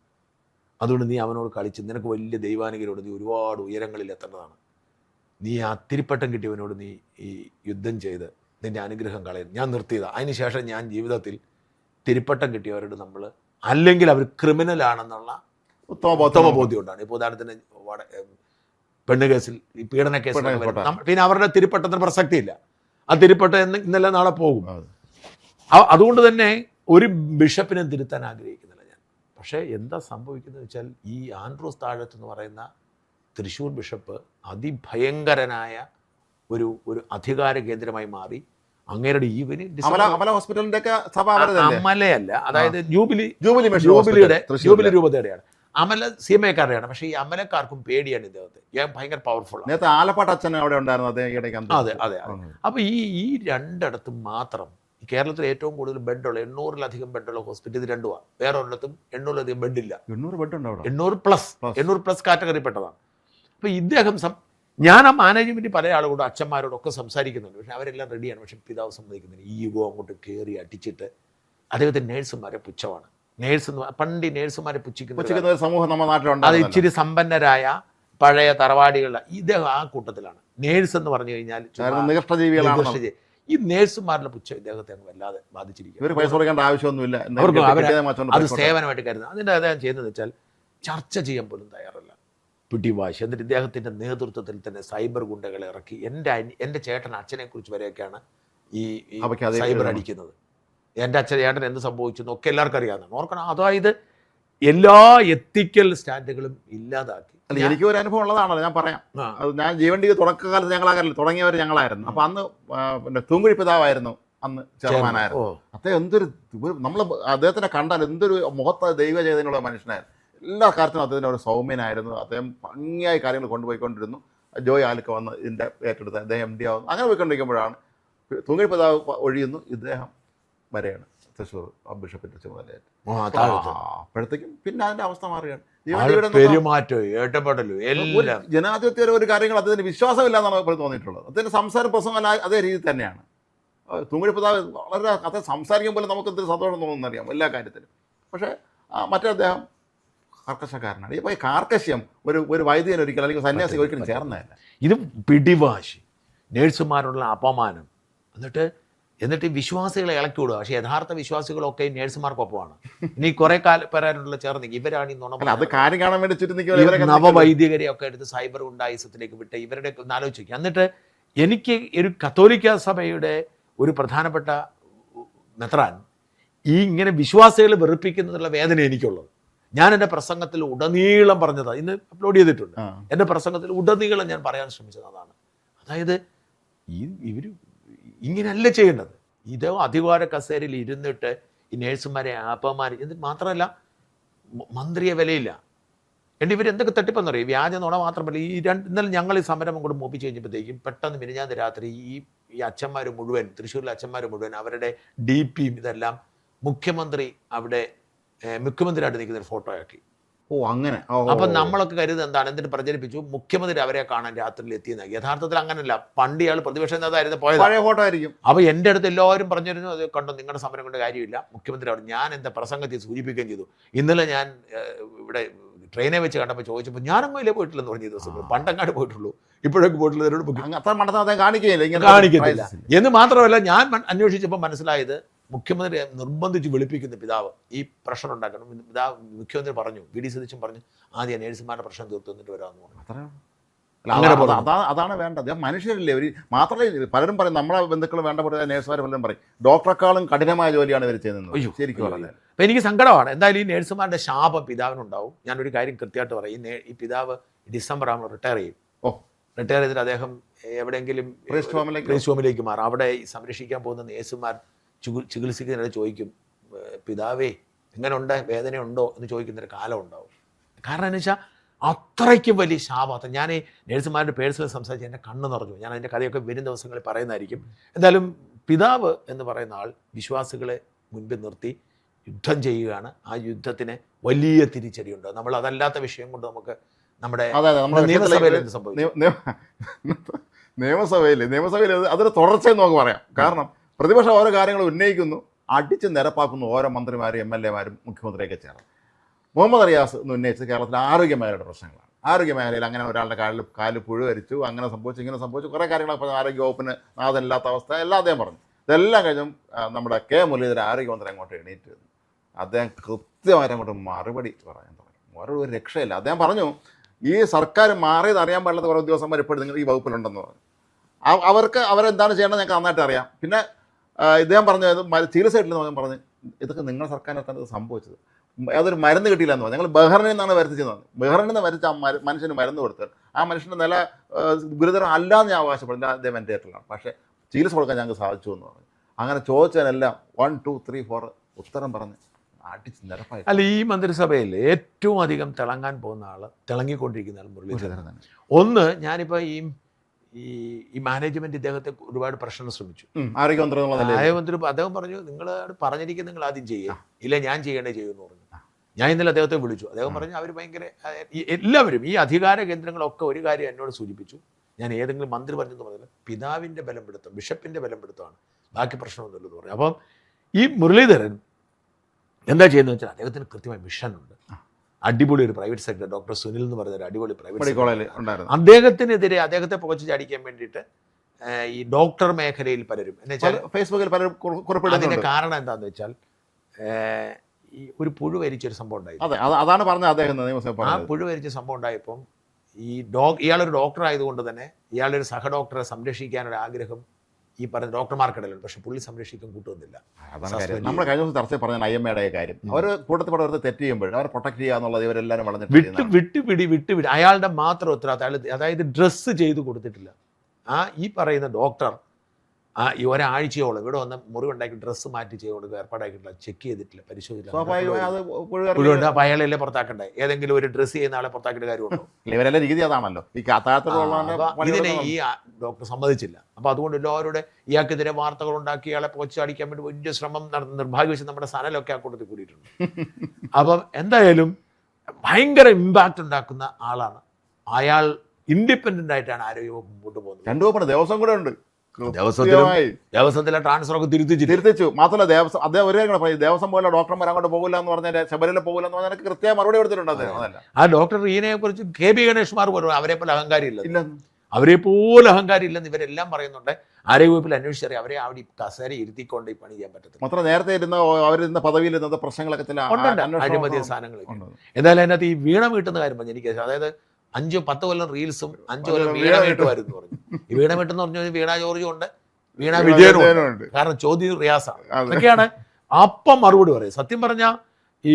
അതുകൊണ്ട് നീ അവനോട് കളിച്ച്, നിനക്ക് വലിയ ദൈവാനുഗ്രഹമുണ്ട്, നീ ഒരുപാട് ഉയരങ്ങളിൽ എത്തേണ്ടതാണ്. നീ ആ തിരിപ്പട്ടം കിട്ടിയവനോട് നീ ഈ യുദ്ധം ചെയ്ത് നിൻ്റെ അനുഗ്രഹം കളയുന്നു. ഞാൻ നിർത്തിയതാണ്. അതിനുശേഷം ഞാൻ ജീവിതത്തിൽ തിരിപ്പട്ടം കിട്ടിയവരോട് നമ്മൾ, അല്ലെങ്കിൽ അവർ ക്രിമിനലാണെന്നുള്ള ഉത്തമ ബോധ്യം ഉണ്ടാണ്. ഇപ്പോൾ ഉദാഹരണത്തിന് പെണ്ണ് കേസിൽ, ഈ പീഡന കേസിൽ പിന്നെ അവരുടെ തിരിപ്പട്ടത്തിന് പ്രസക്തിയില്ല. ആ തിരിപ്പട്ടം ഇന്നല്ല നാളെ പോകും. അതുകൊണ്ട് തന്നെ ഒരു ബിഷപ്പിനെ തിരുത്താൻ ആഗ്രഹിക്കുന്നില്ല ഞാൻ. പക്ഷേ എന്താ സംഭവിക്കുന്നത് വെച്ചാൽ, ഈ ആൻഡ്രൂസ് താഴത്ത് എന്ന് പറയുന്ന തൃശ്ശൂർ ബിഷപ്പ് അതിഭയങ്കരനായ ഒരു അധികാര കേന്ദ്രമായി മാറി. അങ്ങേരുടെ ഹോസ്പിറ്റലിന്റെ അമലയല്ല, അതായത് ജൂബിലി രൂപതയുടെയാണ്. അമല CMA-കാരെയാണ്, പക്ഷേ ഈ അമലക്കാർക്കും പേടിയാണ് ഇദ്ദേഹത്തെ. ഞാൻ ഭയങ്കര പവർഫുൾ. നേരത്തെ ആലപ്പാട്ട് അച്ഛൻ അവിടെ ഉണ്ടായിരുന്നു, അദ്ദേഹം ഈയിടയ്ക്ക് അതെ. അപ്പോൾ ഈ രണ്ടിടത്തും മാത്രം കേരളത്തിൽ ഏറ്റവും കൂടുതൽ ബെഡുള്ള 800-ലധികം ബെഡുള്ള ഹോസ്പിറ്റൽ ഇത് രണ്ടുമാണ്. വേറെ ഒരിടത്തും 800-ലധികം ബെഡില്ല. 800 ബെഡുണ്ട് അവിടെ. 800+ കാറ്റഗറിപ്പെട്ടതാണ്. അപ്പോൾ ഇദ്ദേഹം ഞാൻ ആ മാനേജ്മെൻറ്റ് പല ആളുകളോടും അച്ഛന്മാരോടൊക്കെ സംസാരിക്കുന്നുണ്ട്, പക്ഷേ അവരെല്ലാം റെഡിയാണ്. പക്ഷേ പിതാവ് സമ്മതിക്കുന്നില്ല. ഈ യുഗം അങ്ങോട്ട് കയറി അടിച്ചിട്ട് അദ്ദേഹത്തിന് നേഴ്സുമാരെ പുച്ഛമാണ്. പണ്ട് ഈ നേഴ്സുമാരെ പുച്ഛിക്കുന്ന ഒരു സമൂഹം നമ്മുടെ നാട്ടിലുണ്ട്. അത് ഇച്ചിരി സമ്പന്നരായ പഴയ തറവാടികളുടെ ഇദ്ദേഹം ആ കൂട്ടത്തിലാണ്. നേഴ്സ് എന്ന് പറഞ്ഞു കഴിഞ്ഞാൽ നികഷ്ടജീവികളാണ്. ഈ നേഴ്സുമാരുടെ പുച്ഛം ഇദ്ദേഹത്തെ അങ്ങ് വല്ലാതെ ബാധിച്ചിരിക്കും. ഇവർ പൈസ കൊടുക്കേണ്ട ആവശ്യമൊന്നുമില്ല, അത് സേവനമായിട്ട് കരുതുന്നത്. അതിൻ്റെ അദ്ദേഹം ചെയ്യുന്നതെന്ന് വെച്ചാൽ ചർച്ച ചെയ്യാൻ പോലും തയ്യാറല്ല, പിടിവാശി. എന്നിട്ട് ഇദ്ദേഹത്തിൻ്റെ നേതൃത്വത്തിൽ തന്നെ സൈബർ ഗുണ്ടകളെ ഇറക്കി. എൻ്റെ അച്ഛനെ കുറിച്ച് വരെയൊക്കെയാണ് ഈ സൈബർ അടിക്കുന്നത്. എൻ്റെ ചേട്ടൻ എന്ത് സംഭവിച്ചു എന്നൊക്കെ എല്ലാവർക്കും അറിയാവുന്നതാണ്. ഓർക്കണം, അതായത് എല്ലാ എത്തിക്കൽ സ്റ്റാൻഡുകളും ഇല്ലാതാക്കി. അല്ല, എനിക്ക് ഒരു അനുഭവം ഉള്ളതാണല്ലോ, ഞാൻ പറയാം. അത് ഞാൻ ജീവൻഡി തുടക്കകാലത്ത് ഞങ്ങളാകാറില്ല, തുടങ്ങിയവർ ഞങ്ങളായിരുന്നു. അപ്പോൾ അന്ന് പിന്നെ തൂങ്കുഴി പിതാവായിരുന്നു അന്ന് ചെയർമാനായിരുന്നു. അദ്ദേഹം എന്തൊരു നമ്മൾ അദ്ദേഹത്തിനെ കണ്ടാൽ എന്തൊരു മുഖത്ത് ദൈവ ചൈതന്യമുള്ള മനുഷ്യനായിരുന്നു. എല്ലാ കാര്യത്തിനും അദ്ദേഹത്തിന് ഒരു സൗമ്യനായിരുന്നു. അദ്ദേഹം ഭംഗിയായി കാര്യങ്ങൾ കൊണ്ടുപോയിക്കൊണ്ടിരുന്നു. ജോയ് ആലുക്ക വന്ന് ഇതിൻ്റെ ഏറ്റെടുത്ത് അദ്ദേഹം MD ആവുന്നു. അങ്ങനെ പോയിക്കൊണ്ടിരിക്കുമ്പോഴാണ് തൂങ്കുഴി പിതാവ് ഒഴിയുന്നു, ഇദ്ദേഹം വരെയാണ് തൃശ്ശൂർ ബിഷപ്പിന്റെ ചുമതലയായിട്ട്. അപ്പോഴത്തേക്കും പിന്നെ അതിന്റെ അവസ്ഥ മാറുകയാണ്. ജനാധിപത്യ ഒരു കാര്യങ്ങൾ അദ്ദേഹത്തിന് വിശ്വാസമില്ല എന്നാണ് ഇപ്പോൾ തോന്നിയിട്ടുള്ളത്. അദ്ദേഹത്തിന്റെ സംസാര പ്രസംഗം അതേ രീതിയിൽ തന്നെയാണ്. തൂങ്കുഴി പിതാവ് വളരെ അദ്ദേഹം സംസാരിക്കുമ്പോൾ നമുക്ക് എന്തൊരു സന്തോഷം തോന്നുന്നറിയാം എല്ലാ കാര്യത്തിലും. പക്ഷേ മറ്റേ അദ്ദേഹം കർക്കശക്കാരനാണ്. ഇപ്പോൾ ഈ കാർക്കശ്യം ഒരു വൈദികൻ ഒരിക്കലും അല്ലെങ്കിൽ സന്യാസി ഒരിക്കലും ചേർന്നതല്ല. ഇത് പിടിവാശി, നേഴ്സുമാരുള്ള അപമാനം, എന്നിട്ട് വിശ്വാസികളെ ഇളക്കി വിടുക. പക്ഷേ യഥാർത്ഥ വിശ്വാസികളൊക്കെ നേഴ്സുമാർക്കൊപ്പമാണ്. ഇനി കുറെ പേരായിട്ടുള്ള ചേർന്ന് ഇവരാണ് ഈ അത് കാര്യം കാണാൻ വേണ്ടി നവവൈദികരെയൊക്കെ എടുത്ത് സൈബർ ഗുണ്ടായിസത്തിലേക്ക് വിട്ട് ഇവരുടെ ആലോചിക്കുക. എന്നിട്ട് എനിക്ക് ഒരു കത്തോലിക്ക സഭയുടെ ഒരു പ്രധാനപ്പെട്ട മെത്രാൻ ഇങ്ങനെ വിശ്വാസികളെ വെറുപ്പിക്കുന്നതിനുള്ള വേദന എനിക്കുള്ളത്. ഞാൻ എൻ്റെ പ്രസംഗത്തിൽ ഉടനീളം പറഞ്ഞതാണ്, ഇന്ന് അപ്ലോഡ് ചെയ്തിട്ടുണ്ട്. എൻ്റെ പ്രസംഗത്തിൽ ഉടനീളം ഞാൻ പറയാൻ ശ്രമിച്ചത് അതാണ്. അതായത് ഇവർ ഇങ്ങനെയല്ല ചെയ്യേണ്ടത്. ഇത് അധികാര കസേരയിൽ ഇരുന്നിട്ട് ഈ നേഴ്സുമാരെ അപമാനിക്കും. എന്നിട്ട് മാത്രമല്ല, മന്ത്രിയെ വിലയില്ല. എന്നിട്ട് ഇവരെന്തൊക്കെ തട്ടിപ്പെന്നറിയും. വ്യാജ നുണ മാത്രമല്ല, ഇന്നലെ ഞങ്ങൾ ഈ സമരം അങ്ങോട്ട് മോപ്പിച്ച് കഴിഞ്ഞപ്പോഴത്തേക്കും പെട്ടെന്ന് മിനിഞ്ഞാന്ന് രാത്രി ഈ അച്ഛന്മാർ മുഴുവൻ, തൃശ്ശൂരിലെ അച്ഛന്മാർ മുഴുവൻ അവരുടെ DPയും ഇതെല്ലാം മുഖ്യമന്ത്രിയായിട്ട് നിൽക്കുന്ന ഒരു ഫോട്ടോ ആക്കി. അങ്ങനെ. അപ്പം നമ്മളൊക്കെ കരുത് എന്താണ്, എന്തിന് പ്രചരിപ്പിച്ചു, മുഖ്യമന്ത്രി അവരെ കാണാൻ രാത്രിയിൽ എത്തിയെന്നാണ്. യഥാർത്ഥത്തിൽ അങ്ങനല്ല. പണ്ട് ഇയാൾ പ്രതിപക്ഷ നേതാവായിരുന്നു പോയത്. പഴയ ഫോട്ടോ ആയിരിക്കും. അപ്പോൾ എൻ്റെ അടുത്ത് എല്ലാവരും പറഞ്ഞിരുന്നു, അത് കണ്ടോ നിങ്ങളുടെ സമരം കൊണ്ട് കാര്യമില്ല, മുഖ്യമന്ത്രി അവിടെ. ഞാൻ എൻ്റെ പ്രസംഗത്തിൽ സൂചിപ്പിക്കുകയും ചെയ്തു. ഇന്നലെ ഞാൻ ഇവിടെ ട്രെയിനെ വെച്ച് കണ്ടപ്പോൾ ചോദിച്ചപ്പോൾ ഞാനങ്ങ് ഇല്ലേ പോയിട്ടില്ലെന്ന് പറഞ്ഞ ദിവസം. പണ്ടങ്ങാട് പോയിട്ടുള്ളൂ, ഇപ്പോഴൊക്കെ പോയിട്ടുള്ളവരോട് കാണിക്കുന്നില്ല. എന്ന് മാത്രമല്ല, ഞാൻ അന്വേഷിച്ചപ്പോൾ മനസ്സിലായത് മുഖ്യമന്ത്രി നിർബന്ധിച്ച് വിളിപ്പിക്കുന്ന പിതാവ് ഈ പ്രശ്നം ഉണ്ടാക്കണം. മുഖ്യമന്ത്രി പറഞ്ഞു, VD സതീശൻ പറഞ്ഞു, ആദ്യം നേഴ്സുമാരുടെ പ്രശ്നം തീർത്തു എന്നിട്ട് വരാമെന്ന് പറഞ്ഞു. അതാണ് വേണ്ടത്. മനുഷ്യരില്ലേ ഒരു മാത്രമല്ല, പലരും പറയും നമ്മളെ ബന്ധുക്കൾ വേണ്ട പോലെ നേഴ്സുമാർ പലരും പറയും ഡോക്ടറെക്കാളും കഠിനമായ ജോലിയാണ് ഇവർ ചെയ്യുന്നത്. ശരിക്കും പറഞ്ഞാൽ അപ്പം എനിക്ക് സങ്കടമാണ്. എന്തായാലും ഈ നേഴ്സുമാരുടെ ശാപം പിതാവിനുണ്ടാവും. ഞാനൊരു കാര്യം കൃത്യമായിട്ട് പറയും. ഈ പിതാവ് ഡിസംബർ ആകുമ്പോൾ റിട്ടയർ ചെയ്യും. റിട്ടയർ ചെയ്തിട്ട് അദ്ദേഹം എവിടെയെങ്കിലും ക്രൈസ്റ്റ് ഹോമിലേക്ക് മാറും. അവിടെ സംരക്ഷിക്കാൻ പോകുന്ന നേഴ്സുമാർ ചികിത്സിക്കുന്നതിനിടെ ചോദിക്കും, പിതാവേ എങ്ങനെയുണ്ട്, വേദനയുണ്ടോ എന്ന് ചോദിക്കുന്നൊരു കാലം ഉണ്ടാവും. കാരണം എന്ന് വെച്ചാൽ അത്രയ്ക്കും വലിയ ശാപം. ഞാൻ ഈ നേഴ്സുമാരുടെ പേഴ്സണൽ സംസാരിച്ച് എൻ്റെ കണ്ണ് നിറഞ്ഞു. ഞാൻ അതിൻ്റെ കഥയൊക്കെ വരും ദിവസങ്ങളിൽ പറയുന്നതായിരിക്കും. എന്തായാലും പിതാവ് എന്ന് പറയുന്ന ആൾ വിശ്വാസികളെ മുൻപിൽ നിർത്തി യുദ്ധം ചെയ്യുകയാണ്. ആ യുദ്ധത്തിന് വലിയ തിരിച്ചടിയുണ്ട്. നമ്മൾ അതല്ലാത്ത വിഷയം കൊണ്ട് നമുക്ക് നമ്മുടെ നിയമസഭയിൽ എന്ത് സംഭവിക്കും? നിയമസഭയിൽ അതൊരു തുടർച്ചയെന്ന് നമുക്ക് പറയാം. കാരണം പ്രതിപക്ഷം ഓരോ കാര്യങ്ങൾ ഉന്നയിക്കുന്നു, അടിച്ച് നിരപ്പാക്കുന്നു ഓരോ മന്ത്രിമാരും MLA-മാരും മുഖ്യമന്ത്രിയൊക്കെ ചേർന്ന്. മുഹമ്മദ് റിയാസ് എന്ന് ഉന്നയിച്ചത് കേരളത്തിലെ ആരോഗ്യമേഖലയുടെ പ്രശ്നങ്ങളാണ്. ആരോഗ്യമേഖലയിൽ അങ്ങനെ ഒരാളുടെ കാലിൽ പുഴു വരിച്ചു, അങ്ങനെ സംഭവിച്ചു, ഇങ്ങനെ സംഭവിച്ചു, കുറേ കാര്യങ്ങളൊക്കെ പറഞ്ഞു. ആരോഗ്യവകുപ്പിന് നാഥനില്ലാത്ത അവസ്ഥ എല്ലാം അദ്ദേഹം പറഞ്ഞു. ഇതെല്ലാം കഴിഞ്ഞും നമ്മുടെ K. മുരളീധരൻ ആരോഗ്യമന്ത്രി അങ്ങോട്ട് എണീറ്റ് അദ്ദേഹം കൃത്യമായിട്ട് അങ്ങോട്ട് മറുപടി പറയാൻ തുടങ്ങി. ഒരു രക്ഷയില്ല. അദ്ദേഹം പറഞ്ഞു, ഈ സർക്കാർ മാറിയത് അറിയാൻ പാടില്ലാത്ത കുറേ ഉദ്യോഗസ്ഥന്മാർ ഇപ്പോഴും നിങ്ങൾ ഈ വകുപ്പിലുണ്ടെന്ന് പറഞ്ഞു. അവരെന്താണ് ചെയ്യേണ്ടത് ഞങ്ങൾക്ക് നന്നായിട്ട് അറിയാം. പിന്നെ ഇദ്ദേഹം പറഞ്ഞു, ചികിത്സയിട്ടില്ലെന്ന് പറഞ്ഞു, ഇതൊക്കെ നിങ്ങളുടെ സർക്കാരിനകത്താണ് ഇത് സംഭവിച്ചത്. അതൊരു മരുന്ന് കിട്ടിയില്ല എന്ന് പറഞ്ഞു. ഞങ്ങൾ ബഹ്റിനിൽ നിന്നാണ് വരുത്തിച്ചത്. ബഹ്റിനിൽ നിന്ന് വരച്ച മനുഷ്യന് മരുന്ന് കൊടുത്തത് ആ മനുഷ്യൻ്റെ നില ഗുരുതരം അല്ലാന്ന് ഞാൻ അവകാശപ്പെടുന്നില്ല, അദ്ദേഹം വെന്റിലേറ്ററിലാണ്. പക്ഷേ ചികിത്സ കൊടുക്കാൻ ഞങ്ങൾക്ക് സാധിച്ചു എന്ന് പറഞ്ഞു. അങ്ങനെ ചോദിച്ചതിനെല്ലാം 1, 2, 3, 4 ഉത്തരം പറഞ്ഞ് അടിച്ച് നിരപ്പായി. അല്ല, ഈ മന്ത്രിസഭയിൽ ഏറ്റവും അധികം തിളങ്ങാൻ പോകുന്ന ആള്, തിളങ്ങിക്കൊണ്ടിരിക്കുന്ന ആൾ മുരളീധരൻ. ഒന്ന്, ഞാനിപ്പോൾ ഈ മാനേജ്മെന്റ് ഇദ്ദേഹത്തെ ഒരുപാട് പ്രശ്നം ശ്രമിച്ചു. ആരോഗ്യമന്ത്രി അദ്ദേഹം പറഞ്ഞു, നിങ്ങൾ പറഞ്ഞിരിക്കുന്നത് നിങ്ങൾ ആദ്യം ചെയ്യുക, ഇല്ല ഞാൻ ചെയ്യണേ ചെയ്യുമെന്ന് പറഞ്ഞു. ഞാൻ ഇന്നലെ അദ്ദേഹത്തെ വിളിച്ചു. അദ്ദേഹം പറഞ്ഞു അവർ ഭയങ്കര എല്ലാവരും ഈ അധികാര കേന്ദ്രങ്ങളൊക്കെ ഒരു കാര്യം എന്നോട് സൂചിപ്പിച്ചു, ഞാൻ ഏതെങ്കിലും മന്ത്രി പറഞ്ഞെന്ന് പറഞ്ഞാൽ പിതാവിൻ്റെ ബലം പിടുത്തം, ബിഷപ്പിൻ്റെ ബലം പിടുത്തമാണ്, ബാക്കി പ്രശ്നമൊന്നുമില്ലെന്ന് പറഞ്ഞു. അപ്പം ഈ മുരളീധരൻ എന്താ ചെയ്യുന്നത് വെച്ചാൽ അദ്ദേഹത്തിന് കൃത്യമായ മിഷനുണ്ട്. അടിപൊളി ഒരു പ്രൈവറ്റ് സെക്രട്ടറി ഡോക്ടർ സുനിൽ എന്ന് പറയുന്ന ഒരു അടിപൊളി പ്രൈവറ്റ് സെക്രട്ടറി, അദ്ദേഹത്തിനെതിരെ അദ്ദേഹത്തെ പുകച്ചു ചാടിക്കാൻ വേണ്ടിയിട്ട് ഈ ഡോക്ടർ മേഖലയിൽ പലരും ഫേസ്ബുക്കിൽ പലരും അതിന്റെ കാരണം എന്താണെന്ന് വെച്ചാൽ ഈ ഒരു പുഴു വരിച്ചൊരു സംഭവം ഉണ്ടായി. അതാണ് പറഞ്ഞത് അദ്ദേഹം. ആ പുഴു വരിച്ച സംഭവം ഉണ്ടായപ്പം ഇയാളൊരു ഡോക്ടർ ആയതുകൊണ്ട് തന്നെ ഇയാളൊരു സഹ ഡോക്ടറെ സംരക്ഷിക്കാനൊരു ആഗ്രഹം ഈ പറഞ്ഞ ഡോക്ടർമാർക്കിടയിലുണ്ട്. പക്ഷെ പുള്ളി സംരക്ഷിക്കാൻ കൂട്ടുന്നില്ല. നമ്മൾ കഴിഞ്ഞ ദിവസം ചർച്ച പറഞ്ഞ IMAയുടെ കാര്യം, അവർ കൂട്ടത്തിൽ പടർത്ത് തെറ്റ് ചെയ്യുമ്പോൾ അവരെ പ്രൊട്ടക്ട് ചെയ്യുക എന്നുള്ളത് ഇവരെല്ലാവരും വളർന്നിട്ട് വിട്ടുപിടി അയാളുടെ മാത്രം ഉത്തരവാദിത്തം. അതായത് ഡ്രസ്സ് ചെയ്ത് കൊടുത്തിട്ടില്ല. ഈ പറയുന്ന ഡോക്ടർ ഈ ഒരാഴ്ചയോളം ഇവിടെ വന്ന് മുറിവുണ്ടാക്കി ഡ്രസ്സ് മാറ്റി ചെയ്ത് കൊടുക്കുക ഏർപ്പാടാക്കിയിട്ടില്ല, ചെക്ക് ചെയ്തിട്ടില്ല, പരിശോധിച്ചില്ല. അപ്പോൾ അയാളെല്ലാം പുറത്താക്കണ്ടേ? ഏതെങ്കിലും ഒരു ഡ്രസ്സ് ചെയ്യുന്ന ആളെ പുറത്താക്കിയിട്ട് കാര്യമുണ്ടോ? ഇവരെല്ലാം രീതി അതാണല്ലോ. ഇതിനെ ഈ ഡോക്ടർ സമ്മതിച്ചില്ല. അപ്പോൾ അതുകൊണ്ട് എല്ലാവരുടെ ഇയാൾക്കെതിരെ വാർത്തകൾ ഉണ്ടാക്കി ഇയാളെ പോച്ചടിക്കാൻ വേണ്ടി വലിയ ശ്രമം നടന്ന് നിർഭാഗ്യവശം നമ്മുടെ സനലൊക്കെ ആ കൂട്ടത്തിൽ കൂടിയിട്ടുണ്ട്. അപ്പം എന്തായാലും ഭയങ്കര ഇമ്പാക്റ്റ് ഉണ്ടാക്കുന്ന ആളാണ് അയാൾ. ഇൻഡിപെൻഡന്റ് ആയിട്ടാണ് ആരോഗ്യവകുപ്പ് മുമ്പോട്ട് പോകുന്നത്. 2 വകുപ്പ് ദിവസം കൂടെ ഉണ്ട്. ദേവസ്വത്തിലെ ട്രാൻസ്ഫർ ഒക്കെ തിരുത്തിച്ചു. മാത്രമല്ല അദ്ദേഹം ഒരു കാര്യം, ദേവസ്വം പോലെ ഡോക്ടർമാർ അങ്ങോട്ട് പോകില്ല എന്ന് പറഞ്ഞാൽ, ശബരിമല പോകില്ല എന്ന് പറഞ്ഞാൽ കൃത്യമായി മറുപടി കൊടുത്തിട്ടുണ്ട് അദ്ദേഹം. ആ ഡോക്ടർ റീനയെ കുറിച്ച് KB ഗണേഷ്മാർ പോലും അവരെ പോലെ അഹങ്കാരി ഇല്ല, അവരെ പോലെ അഹങ്കാരി ഇല്ലെന്ന് ഇവരെല്ലാം പറയുന്നുണ്ട്. ആരോഗ്യവകുപ്പിൽ അന്വേഷിച്ചറിയാം അവരെ അവിടെ കസേര ഇരുത്തിക്കൊണ്ട് ഈ പണി ചെയ്യാൻ പറ്റത്തില്ല. മാത്രം നേരത്തെ അവരിരുന്ന പദവിയിൽ ഇരുന്ന പ്രശ്നങ്ങളൊക്കെ അഴിമതിയ സാധനങ്ങളൊക്കെ. എന്തായാലും അതിനകത്ത് ഈ വീണ വീട്ടുന്ന കാര്യം പറഞ്ഞു എനിക്ക്. അതായത് 5-10 കൊല്ലം റീൽസും 5 കൊല്ലം വീണ വീട്ടുമായിരുന്നു പറഞ്ഞു. ഈ വീണ വീട്ടെന്ന് പറഞ്ഞു വീണ ജോർജും ഉണ്ട്, വീണ വിജയനും ഉണ്ട്. കാരണം ചോദ്യം റിയാസാണ്. അതൊക്കെയാണ് അപ്പം മറുപടി പറയും. സത്യം പറഞ്ഞാൽ ഈ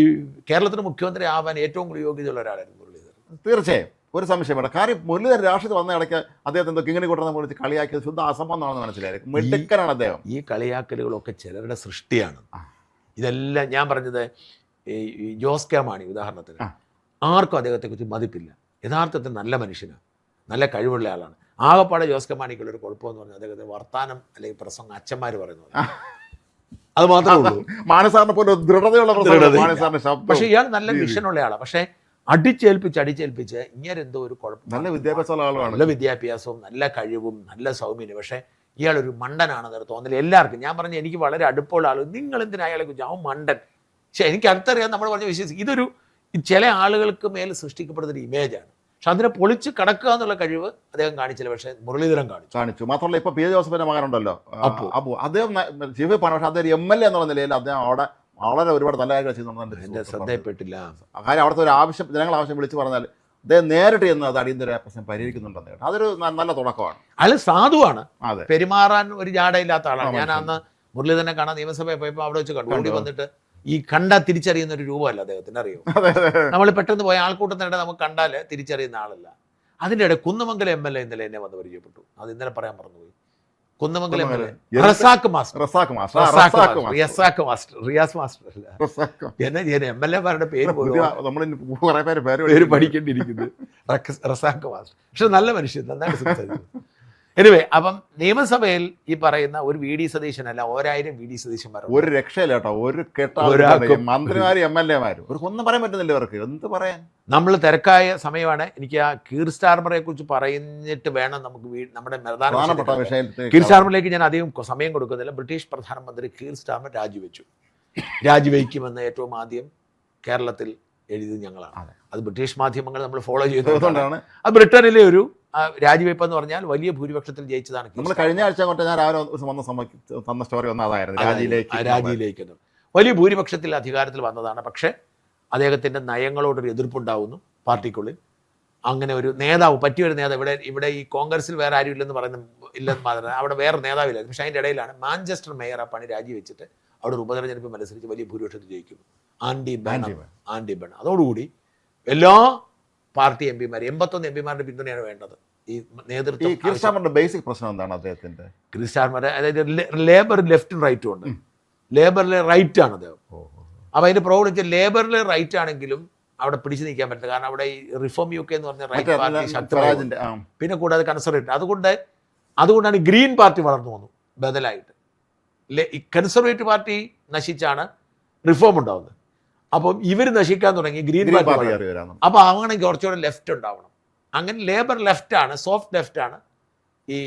കേരളത്തിന് മുഖ്യമന്ത്രി ആവാൻ ഏറ്റവും കൂടുതൽ യോഗ്യതയുള്ള ഒരാളായിരുന്നു മുരളീധരൻ. തീർച്ചയായും ഒരു സംശയം വേണ്ട. കാര്യം മുരളീധരൻ രാഷ്ട്രീയത്തിൽ വന്ന ഇടയ്ക്ക് അദ്ദേഹത്തെ എന്തോ കിങ്ങിണി കൂട്ടണം വിളിച്ച് കളിയാക്കിയത് ശുദ്ധ അസംബന്ധമാണെന്ന് മനസ്സിലായിരിക്കും. മിടുക്കനാണ് അദ്ദേഹം. ഈ കളിയാക്കലുകളൊക്കെ ചിലരുടെ സൃഷ്ടിയാണ്. ഇതെല്ലാം ഞാൻ പറഞ്ഞത് ഈ ജോസ് കെ മാണി ഉദാഹരണത്തിന്, ആർക്കും അദ്ദേഹത്തെക്കുറിച്ച് മതിപ്പില്ല. യഥാർത്ഥത്തിൽ നല്ല മനുഷ്യനാണ്, നല്ല കഴിവുള്ള ആളാണ്. ആകപ്പാടെ ജോസ് കെ മാണിക്കുള്ളൊരു കുഴപ്പമെന്ന് പറഞ്ഞാൽ അദ്ദേഹത്തെ വർത്താനം അല്ലെങ്കിൽ പ്രസംഗം അച്ഛന്മാർ പറയുന്നത് അത് മാത്രമേ ഉള്ളൂ. മാനസാറിനെ പോലെ ദൃഢതയുള്ള. പക്ഷേ ഇയാൾ നല്ല മിഷനുള്ള ആളാണ്. പക്ഷേ അടിച്ചേൽപ്പിച്ച് ഇങ്ങനെന്തോ ഒരു കുഴപ്പം. നല്ല വിദ്യാഭ്യാസമുള്ള ആളാണ്, നല്ല വിദ്യാഭ്യാസവും നല്ല കഴിവും നല്ല സൗമ്യനും. പക്ഷേ ഇയാളൊരു മണ്ടനാണെന്നൊരു തോന്നൽ എല്ലാവർക്കും. ഞാൻ പറഞ്ഞു എനിക്ക് വളരെ അടുപ്പമുള്ള ആൾ, നിങ്ങൾ എന്തിനാ അയാളെ കുറിച്ച് അവൻ മണ്ടൻ. പക്ഷേ എനിക്ക് അടുത്തറിയാൻ നമ്മൾ പറഞ്ഞ വിശ്വസിക്കും. ഇതൊരു ചില ആളുകൾക്ക് മേൽ സൃഷ്ടിക്കപ്പെടുന്നൊരു ഇമേജാണ്. പക്ഷെ അതിനെ പൊളിച്ച് കടക്കുക എന്നുള്ള കഴിവ് അദ്ദേഹം കാണിച്ചില്ല. പക്ഷേ മുരളീധരൻ കാണിച്ചു. മാത്രമല്ല ഇപ്പോൾ പി ജോസഫിന്റെ മകനുണ്ടല്ലോ അപ്പു, അദ്ദേഹം ചീഫ് പറഞ്ഞു. പക്ഷേ അദ്ദേഹം MLA എന്നുള്ള നിലയിൽ അദ്ദേഹം അവിടെ വളരെ ഒരുപാട് നല്ല കാര്യങ്ങൾ ചെയ്യുന്നുണ്ട്. എൻ്റെ ശ്രദ്ധയിൽപ്പെട്ടില്ല. കാര്യം അവിടുത്തെ ഒരു ആവശ്യം, ജനങ്ങൾ ആവശ്യം വിളിച്ചു പറഞ്ഞാൽ അദ്ദേഹം നേരിട്ട് ചെന്ന് അത് അടിയന്തര പ്രശ്നം പരിഹരിക്കുന്നുണ്ടെന്ന്. അതൊരു നല്ല തുടക്കമാണ്. അയാൾ സാധുവാണ്, പെരുമാറാൻ ഒരു ജാടയില്ലാത്ത ആളാണ്. ഞാൻ അന്ന് മുരളീധരനെ കാണാൻ നിയമസഭയിൽ പോയപ്പോൾ അവിടെ വെച്ച് കണ്ടു. ഓടി വന്നിട്ട് ഈ കണ്ടാൽ തിരിച്ചറിയുന്ന ഒരു രൂപമല്ല അദ്ദേഹത്തിന്, അറിയോ? നമ്മൾ പെട്ടെന്ന് പോയ ആൾക്കൂട്ടത്തിനിടെ നമുക്ക് കണ്ടാൽ തിരിച്ചറിയുന്ന ആളല്ല. അതിൻ്റെ ഇടയിൽ കുന്നമംഗലം MLA ഇന്നലെ എന്നെ വന്ന് പരിചയപ്പെട്ടു. അത് ഇന്നലെ പറയാൻ മറന്നുപോയി. കുന്നമംഗലം MLA റിയാസ് മാസ്റ്റർ അല്ല, എന്നെ MLA-മാരുടെ പേര് പഠിക്കേണ്ടിയിരിക്കുന്നത് റസാഖ് മാസ്റ്റർ. പക്ഷെ നല്ല മനുഷ്യൻ, നന്നായിട്ട് സംസാരിക്കുന്നു. എനിവേ, അപ്പം നിയമസഭയിൽ ഈ പറയുന്ന ഒരു VD സതീശനല്ല 1000 VD സതീശന്മാർ. ഒരു രക്ഷയില്ല കേട്ടോ. ഒരു മന്ത്രിമാരും MLA-മാരും ഒന്നും പറയാൻ പറ്റുന്നില്ല ഇവർക്ക്. എന്ത് പറയാൻ? നമ്മൾ തിരക്കായ സമയമാണ്. എനിക്ക് ആ കീർ സ്റ്റാർമറെ കുറിച്ച് പറഞ്ഞിട്ട് വേണം നമുക്ക് നമ്മുടെ പ്രധാനപ്പെട്ട വിഷയം. കീർ സ്റ്റാർമറിലേക്ക് ഞാൻ അധികം സമയം കൊടുക്കുന്നില്ല. ബ്രിട്ടീഷ് പ്രധാനമന്ത്രി കീർ സ്റ്റാർമർ രാജിവെക്കുമെന്ന് ഏറ്റവും ആദ്യം കേരളത്തിൽ എഴുതിയത് ഞങ്ങളാണ്. അത് ബ്രിട്ടീഷ് മാധ്യമങ്ങൾ നമ്മൾ ഫോളോ ചെയ്തതുകൊണ്ടാണ്. അത് ബ്രിട്ടനിലെ ഒരു രാജിവെപ്പ് എന്ന് പറഞ്ഞാൽ വലിയ ഭൂരിപക്ഷത്തിൽ ജയിച്ചതാണ്. നമ്മൾ കഴിഞ്ഞ ആഴ്ച കൊണ്ട് ഞാൻ രാവിലെ തന്ന സ്റ്റോറി ഒന്നതായിരുന്നു. രാജിയിലേക്ക് വലിയ ഭൂരിപക്ഷത്തിൽ അധികാരത്തിൽ വന്നതാണ്. പക്ഷേ അദ്ദേഹത്തിൻ്റെ നയങ്ങളോടൊരു എതിർപ്പുണ്ടാവുന്നു പാർട്ടിക്കുള്ളിൽ. അങ്ങനെ ഒരു നേതാവ്, പറ്റിയൊരു നേതാവ് ഇവിടെ ഈ കോൺഗ്രസിൽ വേറെ ആരും ഇല്ലെന്ന് മാത്രമല്ല അവിടെ വേറെ നേതാവില്ല. പക്ഷേ അതിൻ്റെ ഇടയിലാണ് മാഞ്ചസ്റ്റർ മേയർ ആ പണി രാജിവെച്ചിട്ട് അവിടെ ഒരു ഉപതെരഞ്ഞെടുപ്പ് മത്സരിച്ച് വലിയ ഭൂരിപക്ഷത്തിൽ ജയിക്കുന്നു. Andy bun. അതോടുകൂടി എല്ലാ പാർട്ടി MP-മാർ 81 MP-മാരുടെ പിന്തുണയാണ് വേണ്ടത്. ഈ നേതൃത്വം ബേസിക് പ്രശ്നം എന്താണ് അദ്ദേഹത്തിന്റെ? കീർ സ്റ്റാർമർ, അതായത് ലേബർ ലെഫ്റ്റും റൈറ്റും ഉണ്ട്. ലേബറിലെ റൈറ്റ് ആണ് അദ്ദേഹം. അപ്പോൾ അതിൻ്റെ പ്രോബ്ലം വെച്ചാൽ ലേബറിലെ റൈറ്റ് ആണെങ്കിലും അവിടെ പിടിച്ചു നിൽക്കാൻ പറ്റില്ല. കാരണം അവിടെ ഈ റിഫോം UK എന്ന് പറഞ്ഞ റൈറ്റ് പാർട്ടി ശക്തമായിട്ട്, പിന്നെ കൂടാതെ കൺസർവേറ്റീവ്, അതുകൊണ്ടാണ് ഗ്രീൻ പാർട്ടി വളർന്നു വന്നു ബദലായിട്ട്. ഈ കൺസർവേറ്റീവ് പാർട്ടി നശിച്ചാണ് റിഫോം ഉണ്ടാവുന്നത്. അപ്പം ഇവർ നശിക്കാൻ തുടങ്ങി ഗ്രീൻ പാർട്ടി. അപ്പോൾ അങ്ങനെയെങ്കിൽ കുറച്ചുകൂടെ ലെഫ്റ്റ് ഉണ്ടാവണം. അങ്ങനെ ലേബർ ലെഫ്റ്റാണ്, സോഫ്റ്റ് ലെഫ്റ്റാണ് ഈ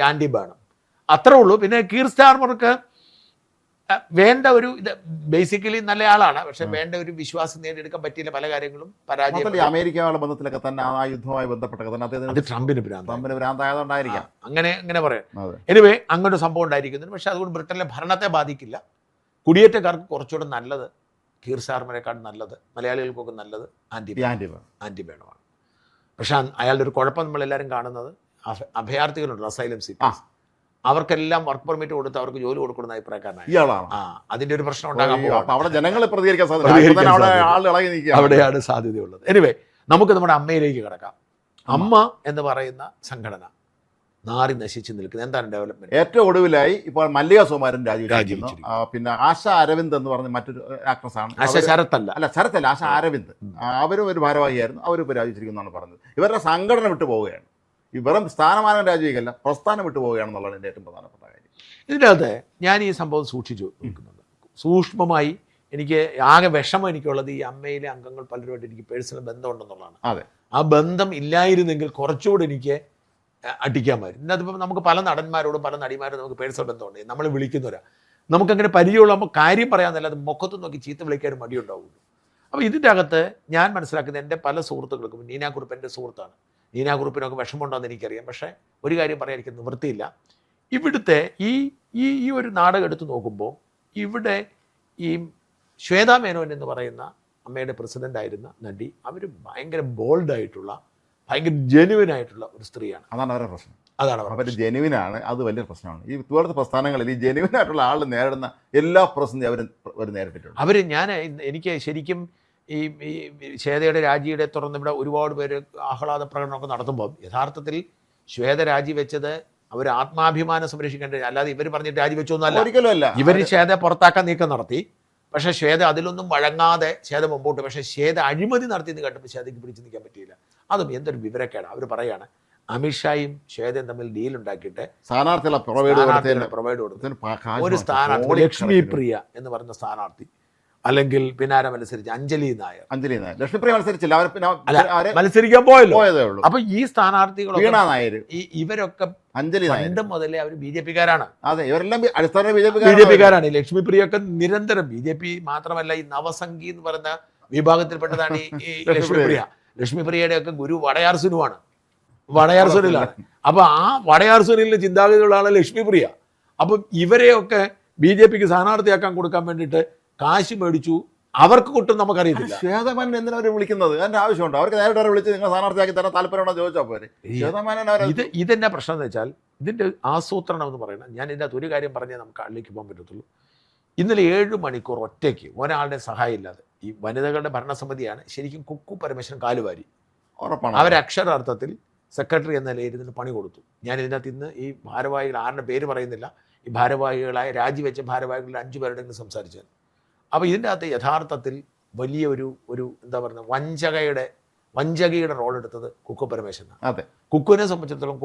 ആൻറ്റി ബേണം. അത്രേ ഉള്ളൂ. പിന്നെ കീർ സ്റ്റാർമർക്ക് വേണ്ട ഒരു ഇത് ബേസിക്കലി നല്ല ആളാണ്, പക്ഷെ വേണ്ട ഒരു വിശ്വാസം നേടിയെടുക്കാൻ പറ്റിയില്ല. പല കാര്യങ്ങളും പരാജയം. അമേരിക്കയുടെ ബന്ധത്തിലൊക്കെ തന്നെ ആ യുദ്ധവുമായി ബന്ധപ്പെട്ടൊക്കെ തന്നെ അത് ട്രംപിന് ഭ്രാന്തായതുകൊണ്ടായിരിക്കാം അങ്ങനെ പറയാം. എനിവേ അങ്ങനെ സംഭവം ഉണ്ടായിരിക്കുന്നു. പക്ഷെ അതുകൊണ്ട് ബ്രിട്ടനിലെ ഭരണത്തെ ബാധിക്കില്ല. കുടിയേറ്റക്കാർക്ക് കുറച്ചുകൂടെ നല്ലത് കീർ സ്റ്റാർമറേക്കാൾ നല്ലത്, മലയാളികൾക്കൊക്കെ നല്ലത് ആൻറ്റി ബേണമാണ്. പക്ഷെ അയാളുടെ ഒരു കുഴപ്പം നമ്മളെല്ലാവരും കാണുന്നത് അഭയാർത്ഥികളുണ്ട്, അസൈലം സീക്കേഴ്സ്. അവർക്കെല്ലാം വർക്ക് പെർമിറ്റ് കൊടുത്ത് അവർക്ക് ജോലി കൊടുക്കുന്ന അഭിപ്രായക്കാരനാണ്. അതിന്റെ ഒരു പ്രശ്നം ഉണ്ടാകാൻ അവിടെയാണ് സാധ്യതയുള്ളത്. എനിവേ നമുക്ക് നമ്മുടെ അമ്മയിലേക്ക് കിടക്കാം. അമ്മ എന്ന് പറയുന്ന സംഘടന നാറി നശിച്ചു നിൽക്കുന്നത്. എന്താണ് ഡെവലപ്മെന്റ്? ഏറ്റവും ഒടുവിലായി ഇപ്പോൾ മല്ലിക സുകുമാരൻ രാജിവെച്ചു. പിന്നെ ആശ അരവിന്ദ് എന്ന് പറഞ്ഞ മറ്റൊരു ആക്ട്രസ് ആണ്. ശരത്തല്ല, ആശ അരവിന്ദ്. അവരും ഒരു ഭാരവാഹിയായിരുന്നു. അവരും രാജിവെച്ചിരിക്കുന്നതാണ് പറഞ്ഞത്. ഇവരുടെ സംഘടന വിട്ടു പോവുകയാണ്. ഈ വെറും സ്ഥാനമാനം രാജിവെക്കല്ല, പ്രസ്ഥാനം വിട്ടു പോവുകയാണെന്നുള്ളതാണ് എൻ്റെ ഏറ്റവും പ്രധാനപ്പെട്ട കാര്യം. ഇതിനകത്ത് ഞാൻ ഈ സംഭവം സൂക്ഷിച്ചു നോക്കുന്നുണ്ട് സൂക്ഷ്മമായി. എനിക്ക് ആകെ വിഷമം എനിക്കുള്ളത് ഈ അമ്മയിലെ അംഗങ്ങൾ പലരുമായിട്ട് എനിക്ക് പേഴ്സണൽ ബന്ധമുണ്ടെന്നുള്ളതാണ്. അതെ, ആ ബന്ധം ഇല്ലായിരുന്നെങ്കിൽ കുറച്ചുകൂടി എനിക്ക് അടിക്കാമായിരുന്നു. ഇന്നതിപ്പം നമുക്ക് പല നടന്മാരോടും പല നടിമാരോടും നമുക്ക് പേഴ്സണൽ ബന്ധമുണ്ട്. നമ്മൾ വിളിക്കുന്നവരാ, നമുക്കങ്ങനെ പരിചയമുള്ളപ്പോൾ കാര്യം പറയാമെന്നല്ലാതെ മുഖത്ത് നോക്കി ചീത്ത വിളിക്കാനും മടിയുണ്ടാവുള്ളൂ. അപ്പോൾ ഇതിൻ്റെ അകത്ത് ഞാൻ മനസ്സിലാക്കുന്നത് എൻ്റെ പല സുഹൃത്തുക്കൾക്കും, നീന കുറുപ്പ് എൻ്റെ സുഹൃത്താണ്, നീന കുറുപ്പിനൊക്കെ വിഷമമുണ്ടോയെന്ന് എനിക്കറിയാം. പക്ഷേ ഒരു കാര്യം പറയാൻ എനിക്ക് നിവൃത്തിയില്ല. ഇവിടുത്തെ ഈ ഒരു നാടകം എടുത്ത് നോക്കുമ്പോൾ ഇവിടെ ഈ ശ്വേതാ മേനോൻ എന്ന് പറയുന്ന അമ്മയുടെ പ്രസിഡൻ്റായിരുന്ന നടി, അവർ ഭയങ്കര ബോൾഡായിട്ടുള്ള ഭയങ്കര ജെനുവിനായിട്ടുള്ള ഒരു സ്ത്രീയാണ്. അതാണ് അവരുടെ പ്രശ്നം. അവർ ജെനുവിനാണ്. അത് വലിയൊരു പ്രശ്നമാണ്. ഈ ഇതുപോലത്തെ പ്രസ്ഥാനങ്ങളിൽ ഈ ജെനുവിനായിട്ടുള്ള ആൾ നേരിടുന്ന എല്ലാ പ്രശ്നവും അവർ നേരിട്ടിട്ടുണ്ട്. എനിക്ക് ശരിക്കും ഈ ശ്വേതയുടെ രാജിയുടെ തുടർന്ന് ഇവിടെ ഒരുപാട് പേര് ആഹ്ലാദ പ്രകടനമൊക്കെ നടത്തുമ്പോൾ യഥാർത്ഥത്തിൽ ശ്വേത രാജിവെച്ചത് അവർ ആത്മാഭിമാനം സംരക്ഷിക്കേണ്ടത്, അല്ലാതെ ഇവർ പറഞ്ഞിട്ട് രാജിവെച്ചൊന്നുമല്ല. ഒരിക്കലുമല്ല. ഇവർ ശ്വേതയെ പുറത്താക്കാൻ നീക്കം നടത്തി. പക്ഷേ ശ്വേത അതിലൊന്നും വഴങ്ങാതെ ശ്വേത മുമ്പോട്ട്. പക്ഷേ ശ്വേത അഴിമതി നടത്തിയെന്ന് കേട്ടപ്പോൾ ശ്വേതയ്ക്ക് പിടിച്ചു നിൽക്കാൻ പറ്റിയില്ല. അതും എന്തൊരു വിവരക്കേടാണ്. അവർ പറയാണ് അമിത്ഷായും ശ്വേതയും തമ്മിൽ ഡീൽ ഉണ്ടാക്കിയിട്ട് പ്രൊവൈഡ് കൊടുത്തു. ഒരു സ്ഥാനാർത്ഥി ലക്ഷ്മി പ്രിയ എന്ന് പറഞ്ഞ സ്ഥാനാർത്ഥി, അല്ലെങ്കിൽ പിന്നാരെ മത്സരിച്ച് അഞ്ജലി നായർ. ലക്ഷ്മിപ്രിയ മത്സരിച്ചില്ല, മത്സരിക്കാൻ പോയതേ ഉള്ളൂ. അപ്പൊ ഈ സ്ഥാനാർത്ഥികളൊക്കെ ഇവരൊക്കെ പണ്ട് മുതലേ അവർ BJP-കാരാണ്. അതെ, ഇവരെല്ലാം BJP-കാരാണ്. ലക്ഷ്മിപ്രിയൊക്കെ നിരന്തരം BJP മാത്രമല്ല, ഈ നവസംഘി എന്ന് പറയുന്ന വിഭാഗത്തിൽപ്പെട്ടതാണ് ഈ ലക്ഷ്മിപ്രിയ. ലക്ഷ്മിപ്രിയയുടെ ഒക്കെ ഗുരു വടയാർ സുനുവാണ്, വടയാർ സുനിലാണ്. അപ്പൊ ആ വടയാർ സുനിലിന്റെ ചിന്താഗതികളാണ് ലക്ഷ്മിപ്രിയ. അപ്പം ഇവരെയൊക്കെ BJP-ക്ക് സ്ഥാനാർത്ഥിയാക്കാൻ കൊടുക്കാൻ വേണ്ടിയിട്ട് കാശ് മേടിച്ചു. അവർക്ക് കിട്ടും നമുക്കറിയത്തില്ല. ശ്വേതമാനൻ എന്തിനാ അവർ വിളിക്കുന്നത്? അതിന്റെ ആവശ്യമുണ്ടോ? അവർക്ക് നേരിട്ട് വിളിച്ച് നിങ്ങൾ സ്ഥാനാർത്ഥിയാക്കി തരാൻ താല്പര്യമുണ്ടോ ചോദിച്ചാൽ പോരെ. ഇതെന്നെ പ്രശ്നം എന്ന് വെച്ചാൽ ഇതിന്റെ ആസൂത്രണം എന്ന് പറയുന്നത്, ഞാൻ ഇതിൻ്റെ അകത്ത് ഒരു കാര്യം പറഞ്ഞാൽ നമുക്ക് അള്ളിക്ക് പോകാൻ പറ്റത്തുള്ളൂ. ഇന്നലെ 7 മണിക്കൂർ ഒറ്റയ്ക്ക് ഒരാളുടെ സഹായം ഇല്ലാതെ, ഈ വനിതകളുടെ ഭരണസമിതിയാണ് ശരിക്കും കുക്കു പരമേശ്വരൻ കാലുവാരി. അവരക്ഷരാർത്ഥത്തിൽ സെക്രട്ടറി എന്ന നിലയിൽ ഇതിന് പണി കൊടുത്തു. ഞാൻ ഇതിനകത്ത് ഇന്ന് ഈ ഭാരവാഹികൾ ആരുടെ പേര് പറയുന്നില്ല, ഈ ഭാരവാഹികളായ രാജിവെച്ച ഭാരവാഹികളുടെ 5 പേരുടെ സംസാരിച്ചു. അപ്പോൾ ഇതിൻ്റെ അകത്ത് യഥാർത്ഥത്തിൽ വലിയ ഒരു എന്താ പറയുക വഞ്ചകയുടെ റോൾ എടുത്തത് കുക്കു പരമേശ്വരനാണ്. അതെ, കുക്കുവിനെ സംബന്ധിച്ചിടത്തോളം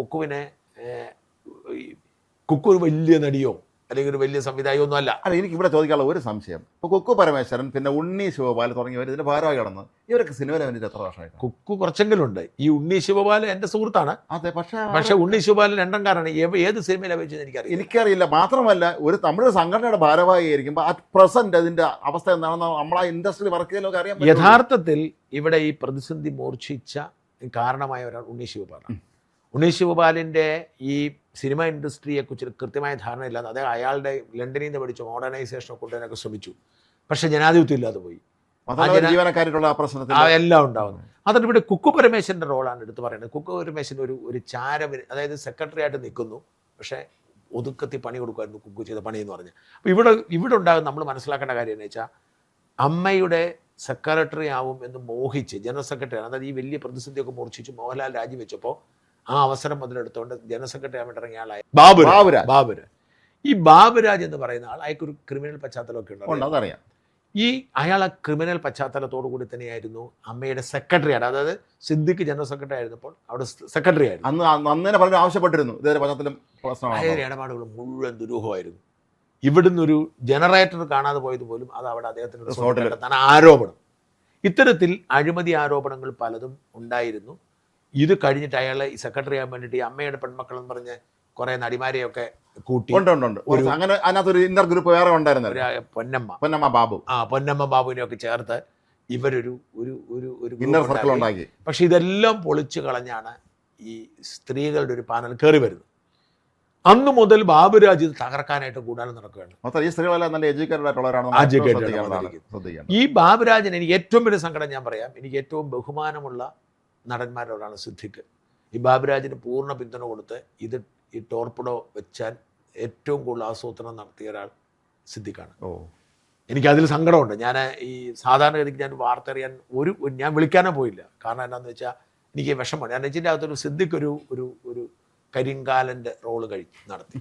കുക്കു ഒരു വലിയ നടിയോ അല്ലെങ്കിൽ ഒരു വലിയ സംവിധായകമോ ഒന്നും അല്ല. എനിക്ക് ഇവിടെ ചോദിക്കാനുള്ള ഒരു സംശയം, ഇപ്പോൾ കുക്കു പരമേശ്വരൻ പിന്നെ ഉണ്ണി ശിവപാൽ തുടങ്ങിയവർ ഇതിന്റെ ഭാരവാഹി കടന്ന് ഇവരൊക്കെ സിനിമയിൽ വേണ്ടിയിട്ട് എത്ര വർഷമായിട്ട്? കുക്കു കുറച്ചെങ്കിലും ഉണ്ട്. ഈ ഉണ്ണി ശിവപാൽ എൻ്റെ സുഹൃത്താണ്. അതെ, പക്ഷേ ഉണ്ണി ശിവപാൽ രണ്ടാംകാരാണ്. ഏത് സിനിമയിൽ അഭിനയിച്ചത് എനിക്കറിയില്ല. മാത്രമല്ല, ഒരു നമ്മുടെ സംഘടനയുടെ ഭാരവാഹി ആയിരിക്കുമ്പോൾ അറ്റ് പ്രസന്റ് അതിന്റെ അവസ്ഥ എന്താണെന്ന് നമ്മളെ ഇൻഡസ്ട്രിയിൽ വർക്ക് ചെയ്യുന്നവർക്ക് അറിയാം. യഥാർത്ഥത്തിൽ ഇവിടെ ഈ പ്രതിസന്ധി മൂർച്ഛിച്ച കാരണമായ ഒരാൾ ഉണ്ണി ശിവപാലാണ്. ഉണ്ണി ശിവപാലിൻ്റെ ഈ സിനിമ ഇൻഡസ്ട്രിയെക്കുറിച്ച് കൃത്യമായ ധാരണയില്ലാതെ അദ്ദേഹം അയാളുടെ ലണ്ടനിൽ നിന്ന് പഠിച്ചു മോഡേണൈസേഷനെ കൊണ്ടുവരാനൊക്കെ ശ്രമിച്ചു. പക്ഷേ ജനാധിപത്യം ഇല്ലാതെ പോയി. എല്ലാം ഉണ്ടാവുന്നു. അതുകൊണ്ട് ഇവിടെ കുക്കു പരമേശ്വരൻ്റെ റോളാണ് എടുത്ത് പറയുന്നത്. കുക്കു പരമേശ്വരൻ ഒരു ചാരവിന്, അതായത് സെക്രട്ടറി ആയിട്ട് നിൽക്കുന്നു, പക്ഷേ ഒതുക്കത്തി പണി കൊടുക്കുമായിരുന്നു കുക്കു ചെയ്ത പണി എന്ന് പറഞ്ഞ്. അപ്പോൾ ഇവിടെ ഉണ്ടാകും നമ്മൾ മനസ്സിലാക്കേണ്ട കാര്യം എന്ന് വെച്ചാൽ, അമ്മയുടെ സെക്രട്ടറി ആവും എന്ന് മോഹിച്ച് ജനറൽ സെക്രട്ടറി, അതായത് ഈ വലിയ പ്രതിസന്ധിയൊക്കെ മൂർച്ഛിച്ച് മോഹൻലാൽ രാജിവെച്ചപ്പോൾ ആ അവസരം മുതലെടുത്തുകൊണ്ട് ജനറൽ സെക്രട്ടറി ആയിട്ട് ഇറങ്ങിയ ആളായ ബാബുരാജ്. ഈ ബാബുരാജ് എന്ന് പറയുന്ന ആൾ, അയാൾക്കൊരു ക്രിമിനൽ പശ്ചാത്തലമൊക്കെ ഉണ്ട്, അതറിയാം. ഈ അയാളെ ക്രിമിനൽ പശ്ചാത്തലത്തോടു കൂടി തന്നെയായിരുന്നു അമ്മയുടെ സെക്രട്ടറി ആണ്. അതായത് സിദ്ദിഖ് ജനറൽ സെക്രട്ടറി ആയിരുന്നപ്പോൾ അവിടെ സെക്രട്ടറി ആയിരുന്നു. അന്നേനെ പലരും ആവശ്യപ്പെട്ടിരുന്നു ഇതേ പശ്ചാത്തലം പ്രശ്നമാണ്. അതായത് ഇടപാടുകൾ മുഴുവൻ ദുരൂഹമായിരുന്നു. ഇവിടുന്നൊരു ജനറേറ്റർ കാണാതെ പോയത് പോലും അത് അവിടെ അദ്ദേഹത്തിന് റിസോർട്ടിലെത്താൻ ആരോപണം. ഇത്തരത്തിൽ അഴിമതി ആരോപണങ്ങൾ പലതും ഉണ്ടായിരുന്നു. ഇത് കഴിഞ്ഞിട്ട് അയാളെ ഈ സെക്രട്ടറി ആകാൻ വേണ്ടിയിട്ട് ഈ അമ്മയുടെ പെൺമക്കൾ എന്ന് പറഞ്ഞ് കുറെ നടിമാരെയൊക്കെ കൂട്ടി ഉണ്ട് അങ്ങനെ അതിനകത്തൊരു ഇന്നർ ഗ്രൂപ്പ് വേറെ ഉണ്ടായിരുന്നു, പൊന്നമ്മ ബാബു. പൊന്നമ്മ ബാബുവിനെയൊക്കെ ചേർത്ത് ഇവരൊരു ഒരു ഒരു ഒരു ഇന്നർ സർക്കിൾ ഉണ്ടാക്കി. പക്ഷെ ഇതെല്ലാം പൊളിച്ചു കളഞ്ഞാണ് ഈ സ്ത്രീകളുടെ ഒരു പാനൽ കയറി വരുന്നത്. അന്ന് മുതൽ ബാബുരാജ് ഇത് തകർക്കാനായിട്ട് കൂടാതെ നടക്കുകയാണ്. ഈ സ്ത്രീകളെല്ലാം നല്ല എഡ്യൂക്കേറ്റഡ് ഈ ബാബുരാജൻ എനിക്ക് ഏറ്റവും വലിയ സങ്കടം ഞാൻ പറയാം. എനിക്ക് ഏറ്റവും ബഹുമാനമുള്ള നടന്മാരോടാണ് സിദ്ദിഖ്. ഈ ബാബുരാജിന് പൂർണ്ണ പിന്തുണ കൊടുത്ത് ഇത് ഈ ടോർപ്പിഡോ വെച്ചാൽ ഏറ്റവും കൂടുതൽ ആസൂത്രണം നടത്തിയ ഒരാൾ സിദ്ദിഖാണ്. എനിക്കതിൽ സങ്കടമുണ്ട്. ഞാൻ ഈ സാധാരണഗതിക്ക് ഞാൻ വാർത്ത അറിയാൻ ഞാൻ വിളിക്കാനോ പോയില്ല. കാരണം എന്താണെന്ന് വെച്ചാൽ എനിക്ക് വിഷമമാണ്. ഞാൻ ഇതിൻ്റെ അകത്തൊരു സിദ്ദിഖ് ഒരു കരിങ്കാലൻ്റെ റോള് നടത്തി.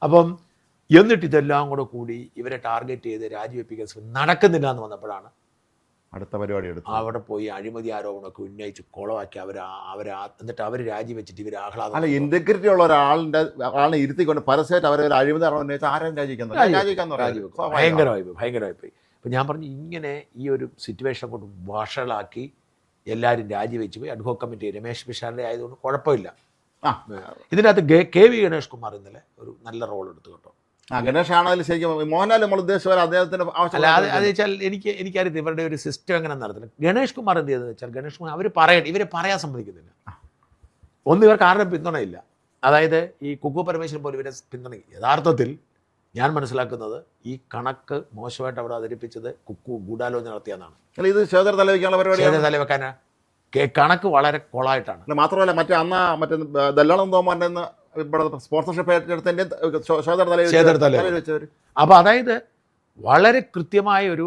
അപ്പം എന്നിട്ട് ഇതെല്ലാം കൂടി ഇവരെ ടാർഗറ്റ് ചെയ്ത് രാജിവെപ്പിക്കാൻ നടക്കുന്നില്ല എന്ന് വന്നപ്പോഴാണ് അടുത്ത പരിപാടി എടുത്തു. അവിടെ പോയി അഴിമതി ആരോപണമൊക്കെ ഉന്നയിച്ച് കുളമാക്കി എന്നിട്ട് അവർ രാജിവെച്ചിട്ട് ഇവർ ആഹ്ലാദം. അല്ല, ഇന്റഗ്രിറ്റി ഉള്ള ആളിനെ ഇരുത്തിക്കൊണ്ട് പരസ്യമായിട്ട് അവരെ ഒരു അഴിമതി ആരോപണം ഉന്നയിച്ച് ആരും ഭയങ്കരമായി പോയി. അപ്പം ഞാൻ പറഞ്ഞു ഇങ്ങനെ ഈ ഒരു സിറ്റുവേഷൻ കൊണ്ട് വഷളാക്കി എല്ലാവരും രാജിവെച്ച് പോയി. അഡ്ഹോക് കമ്മിറ്റി രമേശ് പിഷാറിൻ്റെ ആയതുകൊണ്ട് കുഴപ്പമില്ല. ഇതിനകത്ത് കെ വി ഗണേഷ് കുമാർ ഇന്നലെ ഒരു നല്ല റോൾ എടുത്തു കേട്ടോ. ഗണേഷ് ആണെങ്കിലും ശരിക്കും മോഹൻലാൽ നമ്മൾ ഉദ്ദേശിച്ച അദ്ദേഹത്തിന്റെ അല്ല, അത് വെച്ചാൽ എനിക്കറിയാം ഇവരുടെ ഒരു സിസ്റ്റം എങ്ങനെ നടത്തുന്നത്. ഗണേഷ് കുമാർ എന്ത് ചെയ്തെന്ന് വെച്ചാൽ ഗണേഷ് കുമാർ ഇവരെ പറയാൻ സമ്മതിക്കുന്നില്ല. ഒന്ന് ഇവർക്ക് ആരുടെ പിന്തുണയില്ല. അതായത് ഈ കുക്കു പരമേശ്വരൻ പോലും ഇവരെ പിന്തുണ. യഥാർത്ഥത്തിൽ ഞാൻ മനസ്സിലാക്കുന്നത് ഈ കണക്ക് മോശമായിട്ട് അവിടെ അവതരിപ്പിച്ചത് കുക്കു ഗൂഢാലോചന നടത്തിയെന്നാണ്. ഇത് ക്ഷേത്ര തലവെക്കാനാ കണക്ക് വളരെ കൊളായിട്ടാണ്. മാത്രമല്ല മറ്റേ ദല്ലാളം തോമാറിന്റെ സ്പോൺസർഷിപ്പ് ഏറ്റെടുത്തതിന്റെ അപ്പൊ അതായത് വളരെ കൃത്യമായ ഒരു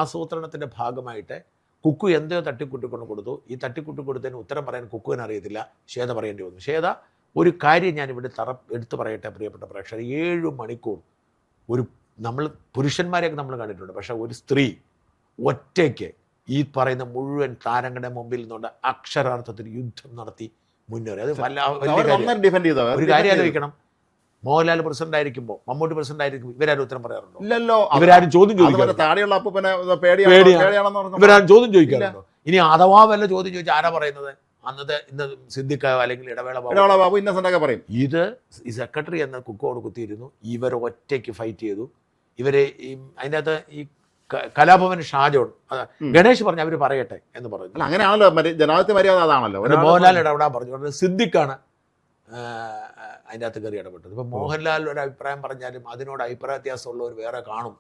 ആസൂത്രണത്തിന്റെ ഭാഗമായിട്ട് കുക്കു എന്തോ തട്ടിക്കൂട്ടിക്കൊണ്ട് കൊടുത്തു. ഈ തട്ടിക്കൂട്ടി കൊടുത്തതിന് ഉത്തരം പറയാൻ കുക്കുവിന് അറിയത്തില്ല, ശ്വേത പറയേണ്ടി വന്നു. ശ്വേത ഒരു കാര്യം ഞാൻ ഇവിടെ എടുത്തു പറയട്ടെ പ്രിയപ്പെട്ട പ്രേക്ഷകർ. 7 മണിക്കൂർ നമ്മൾ പുരുഷന്മാരെയൊക്കെ നമ്മൾ കണ്ടിട്ടുണ്ട്. പക്ഷെ ഒരു സ്ത്രീ ഒറ്റയ്ക്ക് ഈ പറയുന്ന മുഴുവൻ താരങ്ങളുടെ മുമ്പിൽ നിന്നുകൊണ്ട് അക്ഷരാർത്ഥത്തിൽ യുദ്ധം നടത്തി മുന്നേറി. അത് ഒരു കാര്യം ആലോചിക്കണം. മോഹൻലാൽ പ്രസിഡന്റ് ആയിരിക്കുമ്പോൾ മമ്മൂട്ടി പ്രസിഡന്റ് ആയിരിക്കും ഇവരാരും ഉത്തരം പറയാറുണ്ടോ? ഇല്ലല്ലോ. ഇവരാരും ചോദ്യം ചോദിക്കാറുണ്ടോ? ഇവരാരും ചോദ്യം ചോദിക്കാറുണ്ടോ? ഇനി അഥവാ വല്ല ചോദ്യം ചോദിച്ചാൽ ആരാ പറയുന്നത്? ഇന്ന് സിദ്ദിഖ് അല്ലെങ്കിൽ ഇടവേള ബാബു ഇന്നസെന്റൊക്കെ പറയും. ഇത് ഈ സെക്രട്ടറി എന്ന കുക്കോട് കുത്തിയിരുന്നു. ഇവർ ഒറ്റയ്ക്ക് ഫൈറ്റ് ചെയ്തു. ഇവര് അതിനകത്ത് ഈ കലാഭവൻ ഷാജോൺ ഗണേഷ് പറഞ്ഞു അവർ പറയട്ടെ എന്ന് പറഞ്ഞു. അങ്ങനെയാണല്ലോ ജനാധിപത്യ മര്യാദ, അതാണല്ലോ. മോഹൻലാൽ ഇടപെടാൻ പറഞ്ഞു. സിദ്ദിഖാണ് അതിൻ്റെ അകത്ത് കയറി ഇടപെട്ടത്. ഇപ്പം മോഹൻലാൽ ഒരു അഭിപ്രായം പറഞ്ഞാലും അതിനോട് അഭിപ്രായ വ്യത്യാസമുള്ളവർ വേറെ കാണും.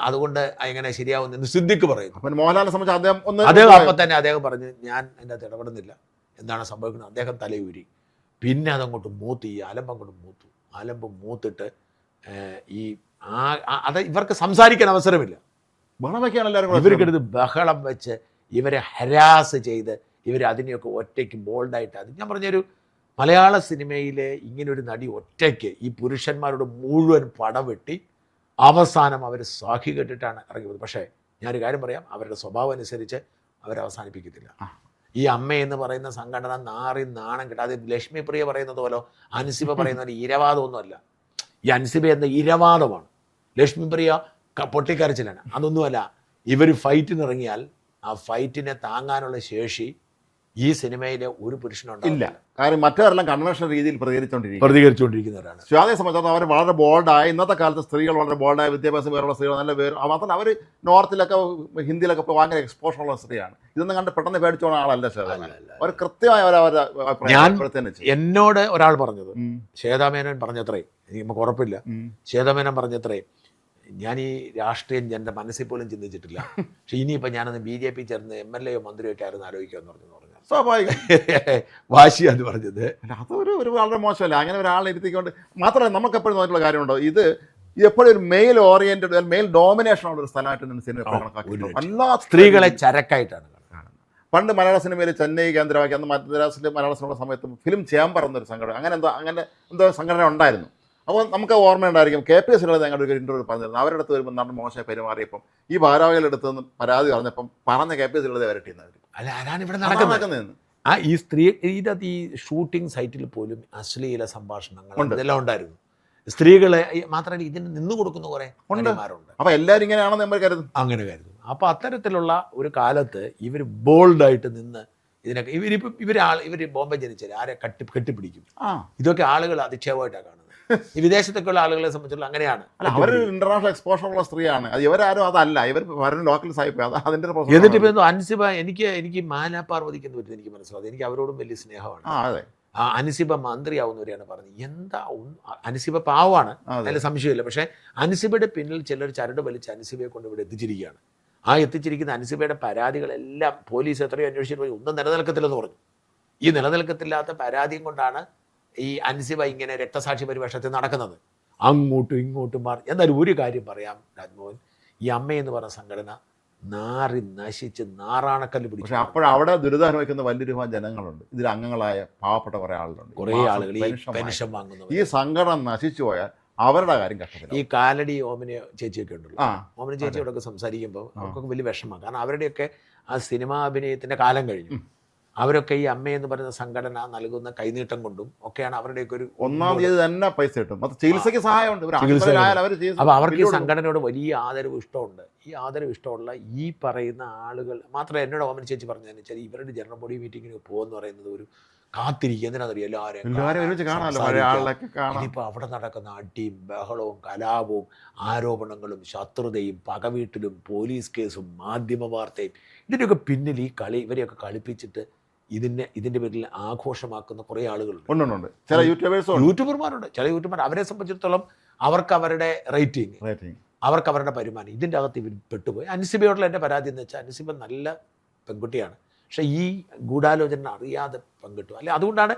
അതുകൊണ്ട് എങ്ങനെ ശരിയാവുന്ന സിദ്ദിഖ് പറയുന്നു. മോഹൻലാലിനെ സംബന്ധിച്ച് അദ്ദേഹം അപ്പം തന്നെ അദ്ദേഹം പറഞ്ഞു ഞാൻ അതിൻ്റെ അകത്ത് ഇടപെടുന്നില്ല, എന്താണ് സംഭവിക്കുന്നത്. അദ്ദേഹം തലയൂരി. പിന്നെ അതങ്ങോട്ട് മൂത്ത്, ഈ അലമ്പങ്ങോട്ട് മൂത്തിട്ട് ഈ ഇവർക്ക് സംസാരിക്കാൻ അവസരമില്ല. ഇവർക്കെടുത്ത് ബഹളം വെച്ച് ഇവരെ ഹരാസ് ചെയ്ത് അതിനെയൊക്കെ ഒറ്റയ്ക്ക് ബോൾഡായിട്ട് ഞാൻ പറഞ്ഞൊരു മലയാള സിനിമയിലെ ഇങ്ങനൊരു നടി ഒറ്റയ്ക്ക് ഈ പുരുഷന്മാരോട് മുഴുവൻ പടം വെട്ടി അവസാനം അവർ സാഖി കെട്ടിട്ടാണ് ഇറങ്ങിയത്. പക്ഷേ ഞാനൊരു കാര്യം പറയാം, അവരുടെ സ്വഭാവം അനുസരിച്ച് അവരവസാനിപ്പിക്കത്തില്ല. ഈ അമ്മ എന്ന് പറയുന്ന സംഘടന നാണം കിട്ടാതെ ലക്ഷ്മി പ്രിയ പറയുന്നത് പോലെ അൻസിബ പറയുന്ന പോലെ ഇരവാദമൊന്നുമല്ല. ഈ അൻസിബ എന്ന ഇരവാദമാണ്. ലക്ഷ്മി പ്രിയ പൊട്ടിക്കരച്ചിലാണ്. അതൊന്നുമല്ല. ഇവർ ഫൈറ്റിനിറങ്ങിയാൽ ആ ഫൈറ്റിനെ താങ്ങാനുള്ള ശേഷി ഈ സിനിമയിലെ ഒരു പുരുഷനുണ്ടാവില്ല. കാരണം മറ്റവരെല്ലാം കൺവെൻഷൻ രീതിയിൽ പ്രതികരിച്ചുകൊണ്ടിരിക്കുന്നവരാണ്. അതേ സംബന്ധിച്ച് അവർ വളരെ ബോൾഡായ, ഇന്നത്തെ കാലത്ത് സ്ത്രീകൾ വളരെ ബോൾഡായ, വിദ്യാഭ്യാസം വേറുള്ള സ്ത്രീകൾ നല്ല പേര്. മാത്രമല്ല അവർ നോർത്തിലൊക്കെ ഹിന്ദിയിലൊക്കെ ഭയങ്കര എക്സ്പോഷനുള്ള സ്ത്രീയാണ്. ഇതൊന്നും കണ്ട് പെട്ടെന്ന് പേടിച്ചോണ ആളല്ല ശ്വേത. അവർ കൃത്യമായ എന്നോട് ഒരാൾ പറഞ്ഞത്, ശ്വേതാമേനോൻ പറഞ്ഞത്രേ, നമുക്ക് ഉറപ്പില്ല, ശ്വേതാമേനോൻ പറഞ്ഞത്രേ, ഞാൻ ഈ രാഷ്ട്രീയം എൻ്റെ മനസ്സിൽ പോലും ചിന്തിച്ചിട്ടില്ല. പക്ഷെ ഇനിയിപ്പോൾ ഞാനൊന്ന് BJP ചേർന്ന് MLA യോ മന്ത്രിയോ ഒക്കെ ആയിരുന്നു ആലോചിക്കുമെന്ന് പറഞ്ഞു. സ്വാഭാവികം വാശിയാണ് പറഞ്ഞത്. അതൊരു വളരെ മോശമല്ല. അങ്ങനെ ഒരാളെ ഇരുത്തിക്കൊണ്ട്. മാത്രമല്ല നമുക്ക് എപ്പോഴും തോന്നിയിട്ടുള്ള കാര്യമുണ്ടോ, ഇത് എപ്പോഴും ഒരു മെയിൽ ഓറിയന്റഡ്, മെയിൽ ഡോമിനേഷൻ ഉള്ള ഒരു സ്ഥലമായിട്ട് സിനിമ കണക്കാക്കിയിട്ടുണ്ട്. എല്ലാ സ്ത്രീകളെ ചരക്കായിട്ടാണ് കാണുന്നത്. പണ്ട് മലയാള സിനിമയിൽ ചെന്നൈ കേന്ദ്രമാക്കി, അന്ന് മദ്രാസിൽ മലയാള സിനിമയുടെ സമയത്ത് ഫിലിം ചേംബർ എന്നൊരു സംഘടന, അങ്ങനെ എന്തോ സംഘടന ഉണ്ടായിരുന്നു. അപ്പോൾ നമുക്ക് ഓർമ്മയുണ്ടായിരിക്കും KPS ഞങ്ങളുടെ ഒരു ഇൻ്റർവ്യൂ പറഞ്ഞിരുന്നു. അവരുടെ അടുത്ത് വരുമ്പോൾ നടൻ മോശമായി പെരുമാറിയപ്പം ഈ ഭാരവാഹികളുടെ അടുത്ത് നിന്ന് പരാതി പറഞ്ഞപ്പം പറഞ്ഞ KPS വരട്ടിയെന്നവർ. അല്ല, അതാണ് ഇവിടെ നടക്കുന്നത്. ഈ സ്ത്രീ ഇതിനകത്ത് ഈ ഷൂട്ടിംഗ് സൈറ്റിൽ പോലും അശ്ലീല സംഭാഷണങ്ങൾ ഇതെല്ലാം ഉണ്ടായിരുന്നു. സ്ത്രീകളെ മാത്രമല്ല ഇതിന് നിന്നു കൊടുക്കുന്ന കുറെ നടിമാരുണ്ട്. അപ്പൊ എല്ലാവരും ഇങ്ങനെയാണെന്ന് നമ്മൾ കരുതും. അങ്ങനെ കരുതും. അപ്പൊ അത്തരത്തിലുള്ള ഒരു കാലത്ത് ഇവർ ബോൾഡായിട്ട് നിന്ന് ഇതിനൊക്കെ ഇവർ ബോംബെ ജനിച്ചാൽ ആരെ കെട്ടിപ്പിടിക്കും. ഇതൊക്കെ ആളുകൾ അധിക്ഷേപമായിട്ടാണ് കാണുന്നത്. ഈ വിദേശത്തൊക്കെയുള്ള ആളുകളെ സംബന്ധിച്ചുള്ള അങ്ങനെയാണ്. അവർ ഇന്റർനാഷണൽ എക്സ്പോഷർ ഉള്ള സ്ത്രീയാണ്. അത് ഇവരാരും അതല്ല, ഇവർ ലോക്കൽ സാഹിബ്. അതിന്റെ എന്നിട്ട് ഇപ്പൊ അൻസിബ എനിക്ക് മാലാ പാർവതിക്കുന്ന പറ്റും എനിക്ക് മനസ്സിലാവും. എനിക്ക് അവരോടും വലിയ സ്നേഹമാണ്. അതെ, അൻസിബ മന്ത്രിയാവുന്നവരെയാണ് പറഞ്ഞത്. എന്താ അൻസിബ പാവമാണ്, അതിൽ സംശയമില്ല. പക്ഷെ അൻസിബയുടെ പിന്നിൽ ചിലർ ചരട് വലിച്ച് അൻസിബയെ കൊണ്ട് ഇവിടെ എത്തിച്ചിരിക്കുകയാണ്. ആ എത്തിച്ചിരിക്കുന്ന അൻസിബയുടെ പരാതികളെല്ലാം പോലീസ് എത്രയോ അന്വേഷിച്ചിട്ട് ഒന്നും നിലനിൽക്കത്തില്ലെന്ന് പറഞ്ഞു. ഈ നിലനിൽക്കത്തില്ലാത്ത പരാതിയും കൊണ്ടാണ് ഈ അൻസിബ ഇങ്ങനെ രക്തസാക്ഷി പരിവേഷത്തിൽ നടക്കുന്നത്. അങ്ങോട്ടും ഇങ്ങോട്ടും മാറി. എന്നാലും ഒരു കാര്യം പറയാം രാജ്മോഹൻ, ഈ അമ്മയെന്ന് പറഞ്ഞ സംഘടന നാറി നശിച്ച് നാറാണക്കല്ല് പിടിച്ചു. പക്ഷെ അപ്പോഴവിടെ ദുരിതമനുഭവിക്കുന്ന വലിയൊരു ജനങ്ങളുണ്ട്. ഇതിൽ അംഗങ്ങളായ പാവപ്പെട്ട കുറേ ആളുകളുണ്ട്. കുറേ ആളുകൾ ഈ പെൻഷൻ വാങ്ങുന്നു. ഈ സംഘടന നശിച്ചു പോയാൽ അവരുടെ കാര്യം കഷ്ടത്തില്ല. ഈ കാലടി ഓമന ചേച്ചിയൊക്കെ ഉണ്ടല്ലോ, ഓമന ചേച്ചിയോടൊക്കെ സംസാരിക്കുമ്പോൾ അവർക്കൊക്കെ വലിയ വിഷമമാണ്. കാരണം അവരുടെയൊക്കെ ആ സിനിമാ അഭിനയത്തിന്റെ കാലം കഴിഞ്ഞു. അവരൊക്കെ ഈ അമ്മയെന്ന് പറയുന്ന സംഘടന നൽകുന്ന കൈനീട്ടം കൊണ്ടും ഒക്കെയാണ് അവരുടെയൊക്കെ ഒരു ഒന്നാം തീയതി തന്നെ പൈസ കിട്ടും. ചികിത്സയ്ക്ക് സഹായമുണ്ട്. അപ്പൊ അവർക്ക് ഈ സംഘടനയോട് വലിയ ആദരവ് ഇഷ്ടമുണ്ട്. ഈ ആദരവ് ഇഷ്ടമുള്ള ഈ പറയുന്ന ആളുകൾ മാത്രമേ എന്നോട് ഓമന ചേച്ചി പറഞ്ഞതെന്ന് വെച്ചാൽ ഇവരുടെ ജനറൽ ബോഡി മീറ്റിങ്ങിന് പോകുമെന്ന് പറയുന്നത് ഒരു കാത്തിരിക്കുക. എന്തിനാണെന്നറിയോ, ഇനിയിപ്പോൾ അവിടെ നടക്കുന്ന അടിയും ബഹളവും കലാപവും ആരോപണങ്ങളും ശത്രുതയും പകവീട്ടിലും പോലീസ് കേസും മാധ്യമ വാർത്തയും ഇതിൻ്റെയൊക്കെ പിന്നിൽ ഈ കളി ഇവരെയൊക്കെ കളിപ്പിച്ചിട്ട് ഇതിൻ്റെ പേരിൽ ആഘോഷമാക്കുന്ന കുറേ ആളുകളുണ്ട്. ചില യൂട്യൂബർമാരുണ്ട്. ചില യൂട്യൂബർമാർ അവരെ സംബന്ധിച്ചിടത്തോളം അവർക്ക് അവരുടെ റേറ്റിംഗ്, അവർക്ക് അവരുടെ വരുമാനം, ഇതിൻ്റെ അകത്ത് ഇവർ പെട്ടുപോയി. അൻസിബയോടുള്ള എൻ്റെ പരാതി എന്ന് വെച്ചാൽ അൻസിബ നല്ല പെൺകുട്ടിയാണ്. പക്ഷേ ഈ ഗൂഢാലോചന അറിയാതെ പങ്കിട്ടു. അല്ലെ, അതുകൊണ്ടാണ്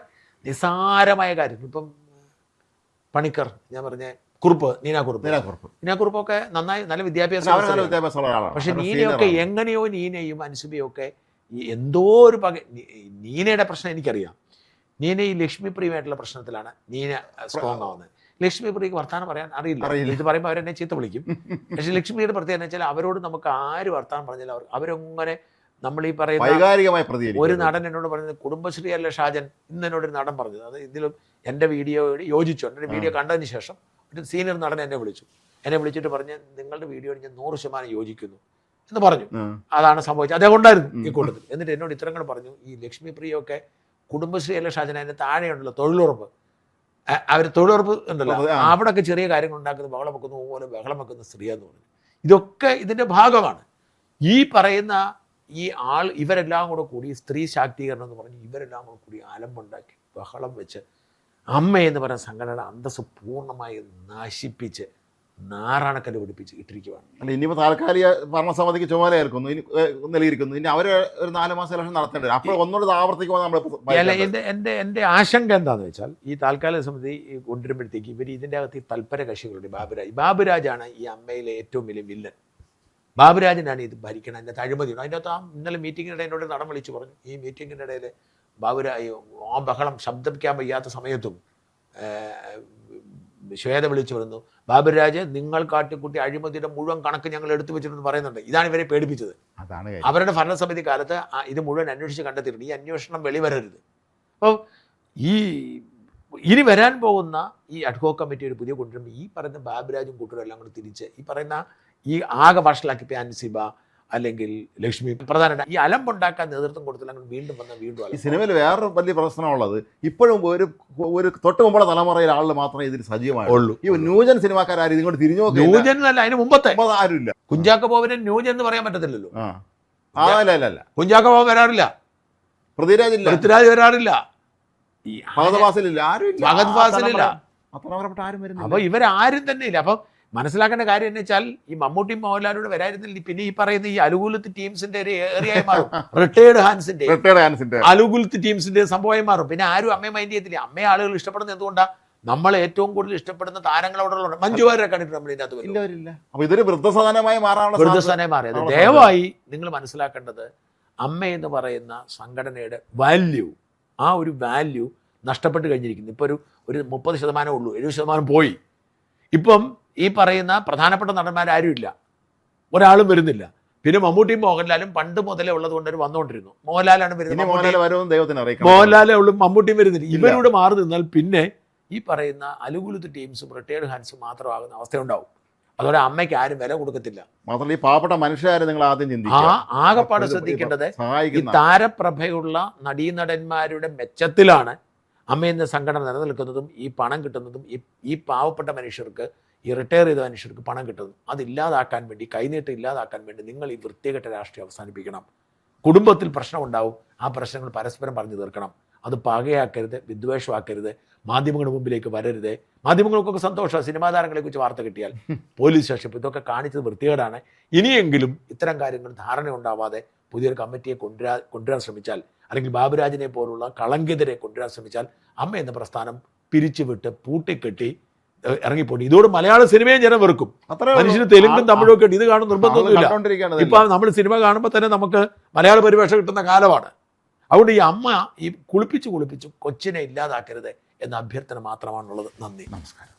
നിസ്സാരമായ കാര്യം. ഇപ്പം പണിക്കർ, ഞാൻ പറഞ്ഞ കുറുപ്പ്, നീനാക്കുറുപ്പൊക്കെ നന്നായി നല്ല വിദ്യാഭ്യാസം. പക്ഷെ നീനയൊക്കെ എങ്ങനെയോ നീനയും അൻസുബയൊക്കെ എന്തോ ഒരു നീനയുടെ പ്രശ്നം എനിക്കറിയാം. നീന ഈ ലക്ഷ്മിപ്രിയമായിട്ടുള്ള പ്രശ്നത്തിലാണ് നീന സ്ട്രോങ് ആവുന്നത്. ലക്ഷ്മിപ്രിയക്ക് വർത്താനം പറയാൻ അറിയില്ല. ഇത് പറയുമ്പോൾ അവരെന്നെ ചീത്ത വിളിക്കും. പക്ഷെ ലക്ഷ്മിയുടെ പ്രത്യേകത എന്ന് വെച്ചാൽ അവരോട് നമുക്ക് ആര് വർത്താനം പറഞ്ഞാലും അവരങ്ങനെ നമ്മൾ ഈ പറയുന്ന ഒരു നടൻ എന്നോട് പറഞ്ഞത് കുടുംബശ്രീ അല്ല ഷാജൻ. ഇന്ന് എന്നോടൊരു നടൻ പറഞ്ഞത്, അത് ഇതിലും എൻ്റെ വീഡിയോയോട് യോജിച്ചു. എൻ്റെ വീഡിയോ കണ്ടതിന് ശേഷം ഒരു സീനിയർ നടൻ എന്നെ വിളിച്ചിട്ട് പറഞ്ഞ് നിങ്ങളുടെ വീഡിയോയോട് ഞാൻ 100% യോജിക്കുന്നു എന്ന് പറഞ്ഞു. അതാണ് സംഭവിച്ചത്. അതേ കൊണ്ടായിരുന്നു ഈ കൂട്ടത്തിൽ. എന്നിട്ട് എന്നോട് ഇത്രയും കൂടെ പറഞ്ഞു, ഈ ലക്ഷ്മി പ്രിയൊക്കെ കുടുംബശ്രീ അല്ല ഷാജൻ, അതിൻ്റെ താഴെയുണ്ടല്ലോ തൊഴിലുറപ്പ്, അവർ തൊഴിലുറപ്പ് ഉണ്ടല്ലോ, അവിടെയൊക്കെ ചെറിയ കാര്യങ്ങൾ ഉണ്ടാക്കുന്നത് ബഹളം വെക്കുന്ന പോലെ ബഹളം വെക്കുന്ന സ്ത്രീയാന്ന് പറഞ്ഞു. ഇതൊക്കെ ഇതിൻ്റെ ഭാഗമാണ്. ഈ പറയുന്ന ഈ ഇവരെല്ലാം കൂടി സ്ത്രീ ശാക്തീകരണം എന്ന് പറഞ്ഞ് ഇവരെല്ലാം കൂടി അലമ്പുണ്ടാക്കി ബഹളം വെച്ച് അമ്മയെന്ന് പറയുന്ന സംഘടന അന്തസ്സ് പൂർണ്ണമായി നശിപ്പിച്ച് നാറാണക്കല്ല് പിടിപ്പിച്ച് ഇട്ടിരിക്കുകയാണ്. അല്ല, ഇനിയിപ്പോൾ താൽക്കാലിക ഭരണസമിതിക്ക് ചുമതലയേൽക്കുന്നു, നൽകിയിരിക്കുന്നു. ഇനി അവർ ഒരു 4 മാസം ഇലക്ഷൻ നടത്തേണ്ടത്. അപ്പോൾ ഒന്നുകൂടെ ആവർത്തിക്കുമ്പോൾ നമ്മൾ എൻ്റെ ആശങ്ക എന്താണെന്ന് വെച്ചാൽ ഈ താൽക്കാലിക സമിതി കൊണ്ടുവരുമ്പോഴത്തേക്ക് ഇവർ ഇതിൻ്റെ അകത്ത് ഈ തൽപര കക്ഷികളുടെ ബാബുരാജാണ് ഈ അമ്മയിലെ ഏറ്റവും വലിയ വില്ലൻ. ബാബുരാജനാണ് ഇത് ഭരിക്കണം. അതിൻ്റെ അഴിമതിയുണ്ട്. അതിൻ്റെ അകത്ത് ഇന്നലെ മീറ്റിങ്ങിനിടെ എന്നോട് നടൻ വിളിച്ചു പറഞ്ഞു, ഈ മീറ്റിങ്ങിൻ്റെ ഇടയിൽ ആ ബഹളം ശബ്ദിക്കാൻ വയ്യാത്ത സമയത്തും ശ്വേത വിളിച്ചു വരുന്നു, ബാബുരാജ് നിങ്ങൾ കാട്ടിക്കുട്ടി അഴിമതിയുടെ മുഴുവൻ കണക്ക് ഞങ്ങൾ എടുത്തു വെച്ചിട്ടുണ്ടെന്ന് പറയുന്നുണ്ട്. ഇതാണ് ഇവരെ പേടിപ്പിച്ചത്. അവരുടെ ഭരണസമിതി കാലത്ത് ഇത് മുഴുവൻ അന്വേഷിച്ച് കണ്ടെത്തിയിട്ടുണ്ട്. ഈ അന്വേഷണം വെളിവരരുത്. അപ്പോൾ ഇനി വരാൻ പോകുന്ന ഈ അഡ്ഹോക് കമ്മിറ്റി ഒരു പുതിയ കൊണ്ടുവരുമ്പോൾ ഈ പറയുന്ന ബാബുരാജും കൂട്ടരും എല്ലാം കൂടി തിരിച്ച് ഈ പറയുന്ന ഈ ആകെ വഷളാക്കി അൻസിബ അല്ലെങ്കിൽ ലക്ഷ്മി പ്രധാന ഈ അലമ്പുണ്ടാക്കാൻ നേതൃത്വം കൊടുത്തില്ല, വീണ്ടും ഈ സിനിമയിൽ വേറൊരു വലിയ പ്രശ്നമുള്ളത് ഇപ്പോഴും ഒരു തൊട്ട് മുമ്പുള്ള തലമുറയിൽ ആളുകൾ മാത്രമേ ഇതിൽ സജീവമായുള്ളൂ. ഈ ന്യൂജൻ സിനിമാക്കാരും ഇങ്ങോട്ട് തിരിഞ്ഞു നോക്കി. ന്യൂജൻ എന്നല്ല, അതിന് മുമ്പത്തെ ആരുമില്ല. കുഞ്ചാക്കോ ബോബനെ ന്യൂജൻ എന്ന് പറയാൻ പറ്റത്തില്ലല്ലോ. അല്ല, കുഞ്ചാക്കോ ബോബൻ വരാറില്ല, പൃഥ്വിരാജ് വരാറില്ല, ഫഹദ് ഫാസിലില്ല. അപ്പൊ ഇവരാരും തന്നെ ഇല്ല. അപ്പൊ മനസ്സിലാക്കേണ്ട കാര്യം എന്ന് വെച്ചാൽ ഈ മമ്മൂട്ടി മോഹൻലാലൂടെ വരായിരുന്നില്ല, പിന്നെ ഈ പറയുന്ന ഈ അലുകുലത്ത് ടീംസിന്റെ ഒരു ഏറിയായി മാറും. റിട്ടയേർഡ് ഹാൻസിന്റെ അലുകുലത്ത് ടീംസിന്റെ സംഭവമായി മാറും. പിന്നെ ആരും അമ്മയെ മൈൻഡ് ചെയ്യത്തില്ല. അമ്മയെ ആളുകൾ ഇഷ്ടപ്പെടുന്നത് എന്തുകൊണ്ടാണ്? നമ്മൾ ഏറ്റവും കൂടുതൽ ഇഷ്ടപ്പെടുന്ന താരങ്ങൾ അവിടെ ഉള്ള മഞ്ജു വാര്യരെ കണ്ടിട്ട് നമ്മൾ ഇതിനകത്ത് വൃദ്ധസദനമായി മാറിയത്. ദയവായി നിങ്ങൾ മനസ്സിലാക്കേണ്ടത്, അമ്മ എന്ന് പറയുന്ന സംഘടനയുടെ വാല്യൂ, ആ ഒരു വാല്യൂ നഷ്ടപ്പെട്ട് കഴിഞ്ഞിരിക്കുന്നു. ഇപ്പോൾ ഒരു 30% ഉള്ളൂ, 70% പോയി. ഇപ്പം ഈ പറയുന്ന പ്രധാനപ്പെട്ട നടന്മാരാരും ഇല്ല, ഒരാളും വരുന്നില്ല. പിന്നെ മമ്മൂട്ടിയും മോഹൻലാലും പണ്ട് മുതലേ ഉള്ളത് കൊണ്ട് വന്നുകൊണ്ടിരുന്നു. മോഹൻലാലാണ് വരുന്നത്, മോഹൻലാലേ ഉള്ളൂ, മമ്മൂട്ടിയും വരുന്നില്ല. ഇവരോട് മാറി നിന്നാൽ പിന്നെ ഈ പറയുന്ന അലുകുലുത്ത് ടീംസും റിട്ടയർഡ് ഹാൻഡ്സും മാത്രമാകുന്ന അവസ്ഥയുണ്ടാവും. അതോടെ അമ്മയ്ക്ക് ആരും വില കൊടുക്കത്തില്ല. മാത്രമല്ല ഈ പാവപ്പെട്ട മനുഷ്യരെ നിങ്ങൾ ആദ്യം ചിന്തിക്കുക. ആകെപ്പാട് ശ്രദ്ധിക്കേണ്ടത് ഈ താരപ്രഭയുള്ള നടീനടന്മാരുടെ മെച്ചത്തിലാണ് അമ്മ എന്ന സംഘടന നിലനിൽക്കുന്നതും ഈ പണം കിട്ടുന്നതും ഈ പാവപ്പെട്ട മനുഷ്യർക്ക്, ഈ റിട്ടയർ ചെയ്ത മനുഷ്യർക്ക് പണം കിട്ടുന്നതും. അതില്ലാതാക്കാൻ വേണ്ടി, കൈനീട്ടം ഇല്ലാതാക്കാൻ വേണ്ടി നിങ്ങൾ ഈ വൃത്തികെട്ട രാഷ്ട്രീയം അവസാനിപ്പിക്കണം. കുടുംബത്തിൽ പ്രശ്നമുണ്ടാവും, ആ പ്രശ്നങ്ങൾ പരസ്പരം പറഞ്ഞു തീർക്കണം. അത് പകയാക്കരുത്, വിദ്വേഷമാക്കരുത്, മാധ്യമങ്ങളുടെ മുമ്പിലേക്ക് വരരുത്. മാധ്യമങ്ങൾക്കൊക്കെ സന്തോഷമാണ് സിനിമാ താരങ്ങളെ കുറിച്ച് വാർത്ത കിട്ടിയാൽ. പോലീസ് സ്റ്റേഷൻ ഇതൊക്കെ കാണിച്ചത് വൃത്തികേടാണ്. ഇനിയെങ്കിലും ഇത്തരം കാര്യങ്ങൾ ധാരണ ഉണ്ടാവാതെ പുതിയൊരു കമ്മിറ്റിയെ കൊണ്ടുവരാൻ ശ്രമിച്ചാൽ, അല്ലെങ്കിൽ ബാബുരാജിനെ പോലുള്ള കളങ്കിതരെ കൊണ്ടുവരാൻ ശ്രമിച്ചാൽ അമ്മ എന്ന പ്രസ്ഥാനം പിരിച്ചുവിട്ട് പൂട്ടിക്കെട്ടി ഇറങ്ങിപ്പോയി. ഇതോട് മലയാള സിനിമയും ജനം വെറുക്കും. മനുഷ്യന് തെലുങ്കും തമിഴും ഒക്കെ ഇത് കാണും നിർബന്ധമൊന്നുമില്ല. ഇപ്പൊ നമ്മൾ സിനിമ കാണുമ്പോൾ തന്നെ നമുക്ക് മലയാള പരിഭാഷ കിട്ടുന്ന കാലമാണ്. അതുകൊണ്ട് ഈ അമ്മ ഈ കുളിപ്പിച്ച് കൊച്ചിനെ ഇല്ലാതാക്കരുത് എന്ന അഭ്യർത്ഥന മാത്രമാണുള്ളത്. നന്ദി, നമസ്കാരം.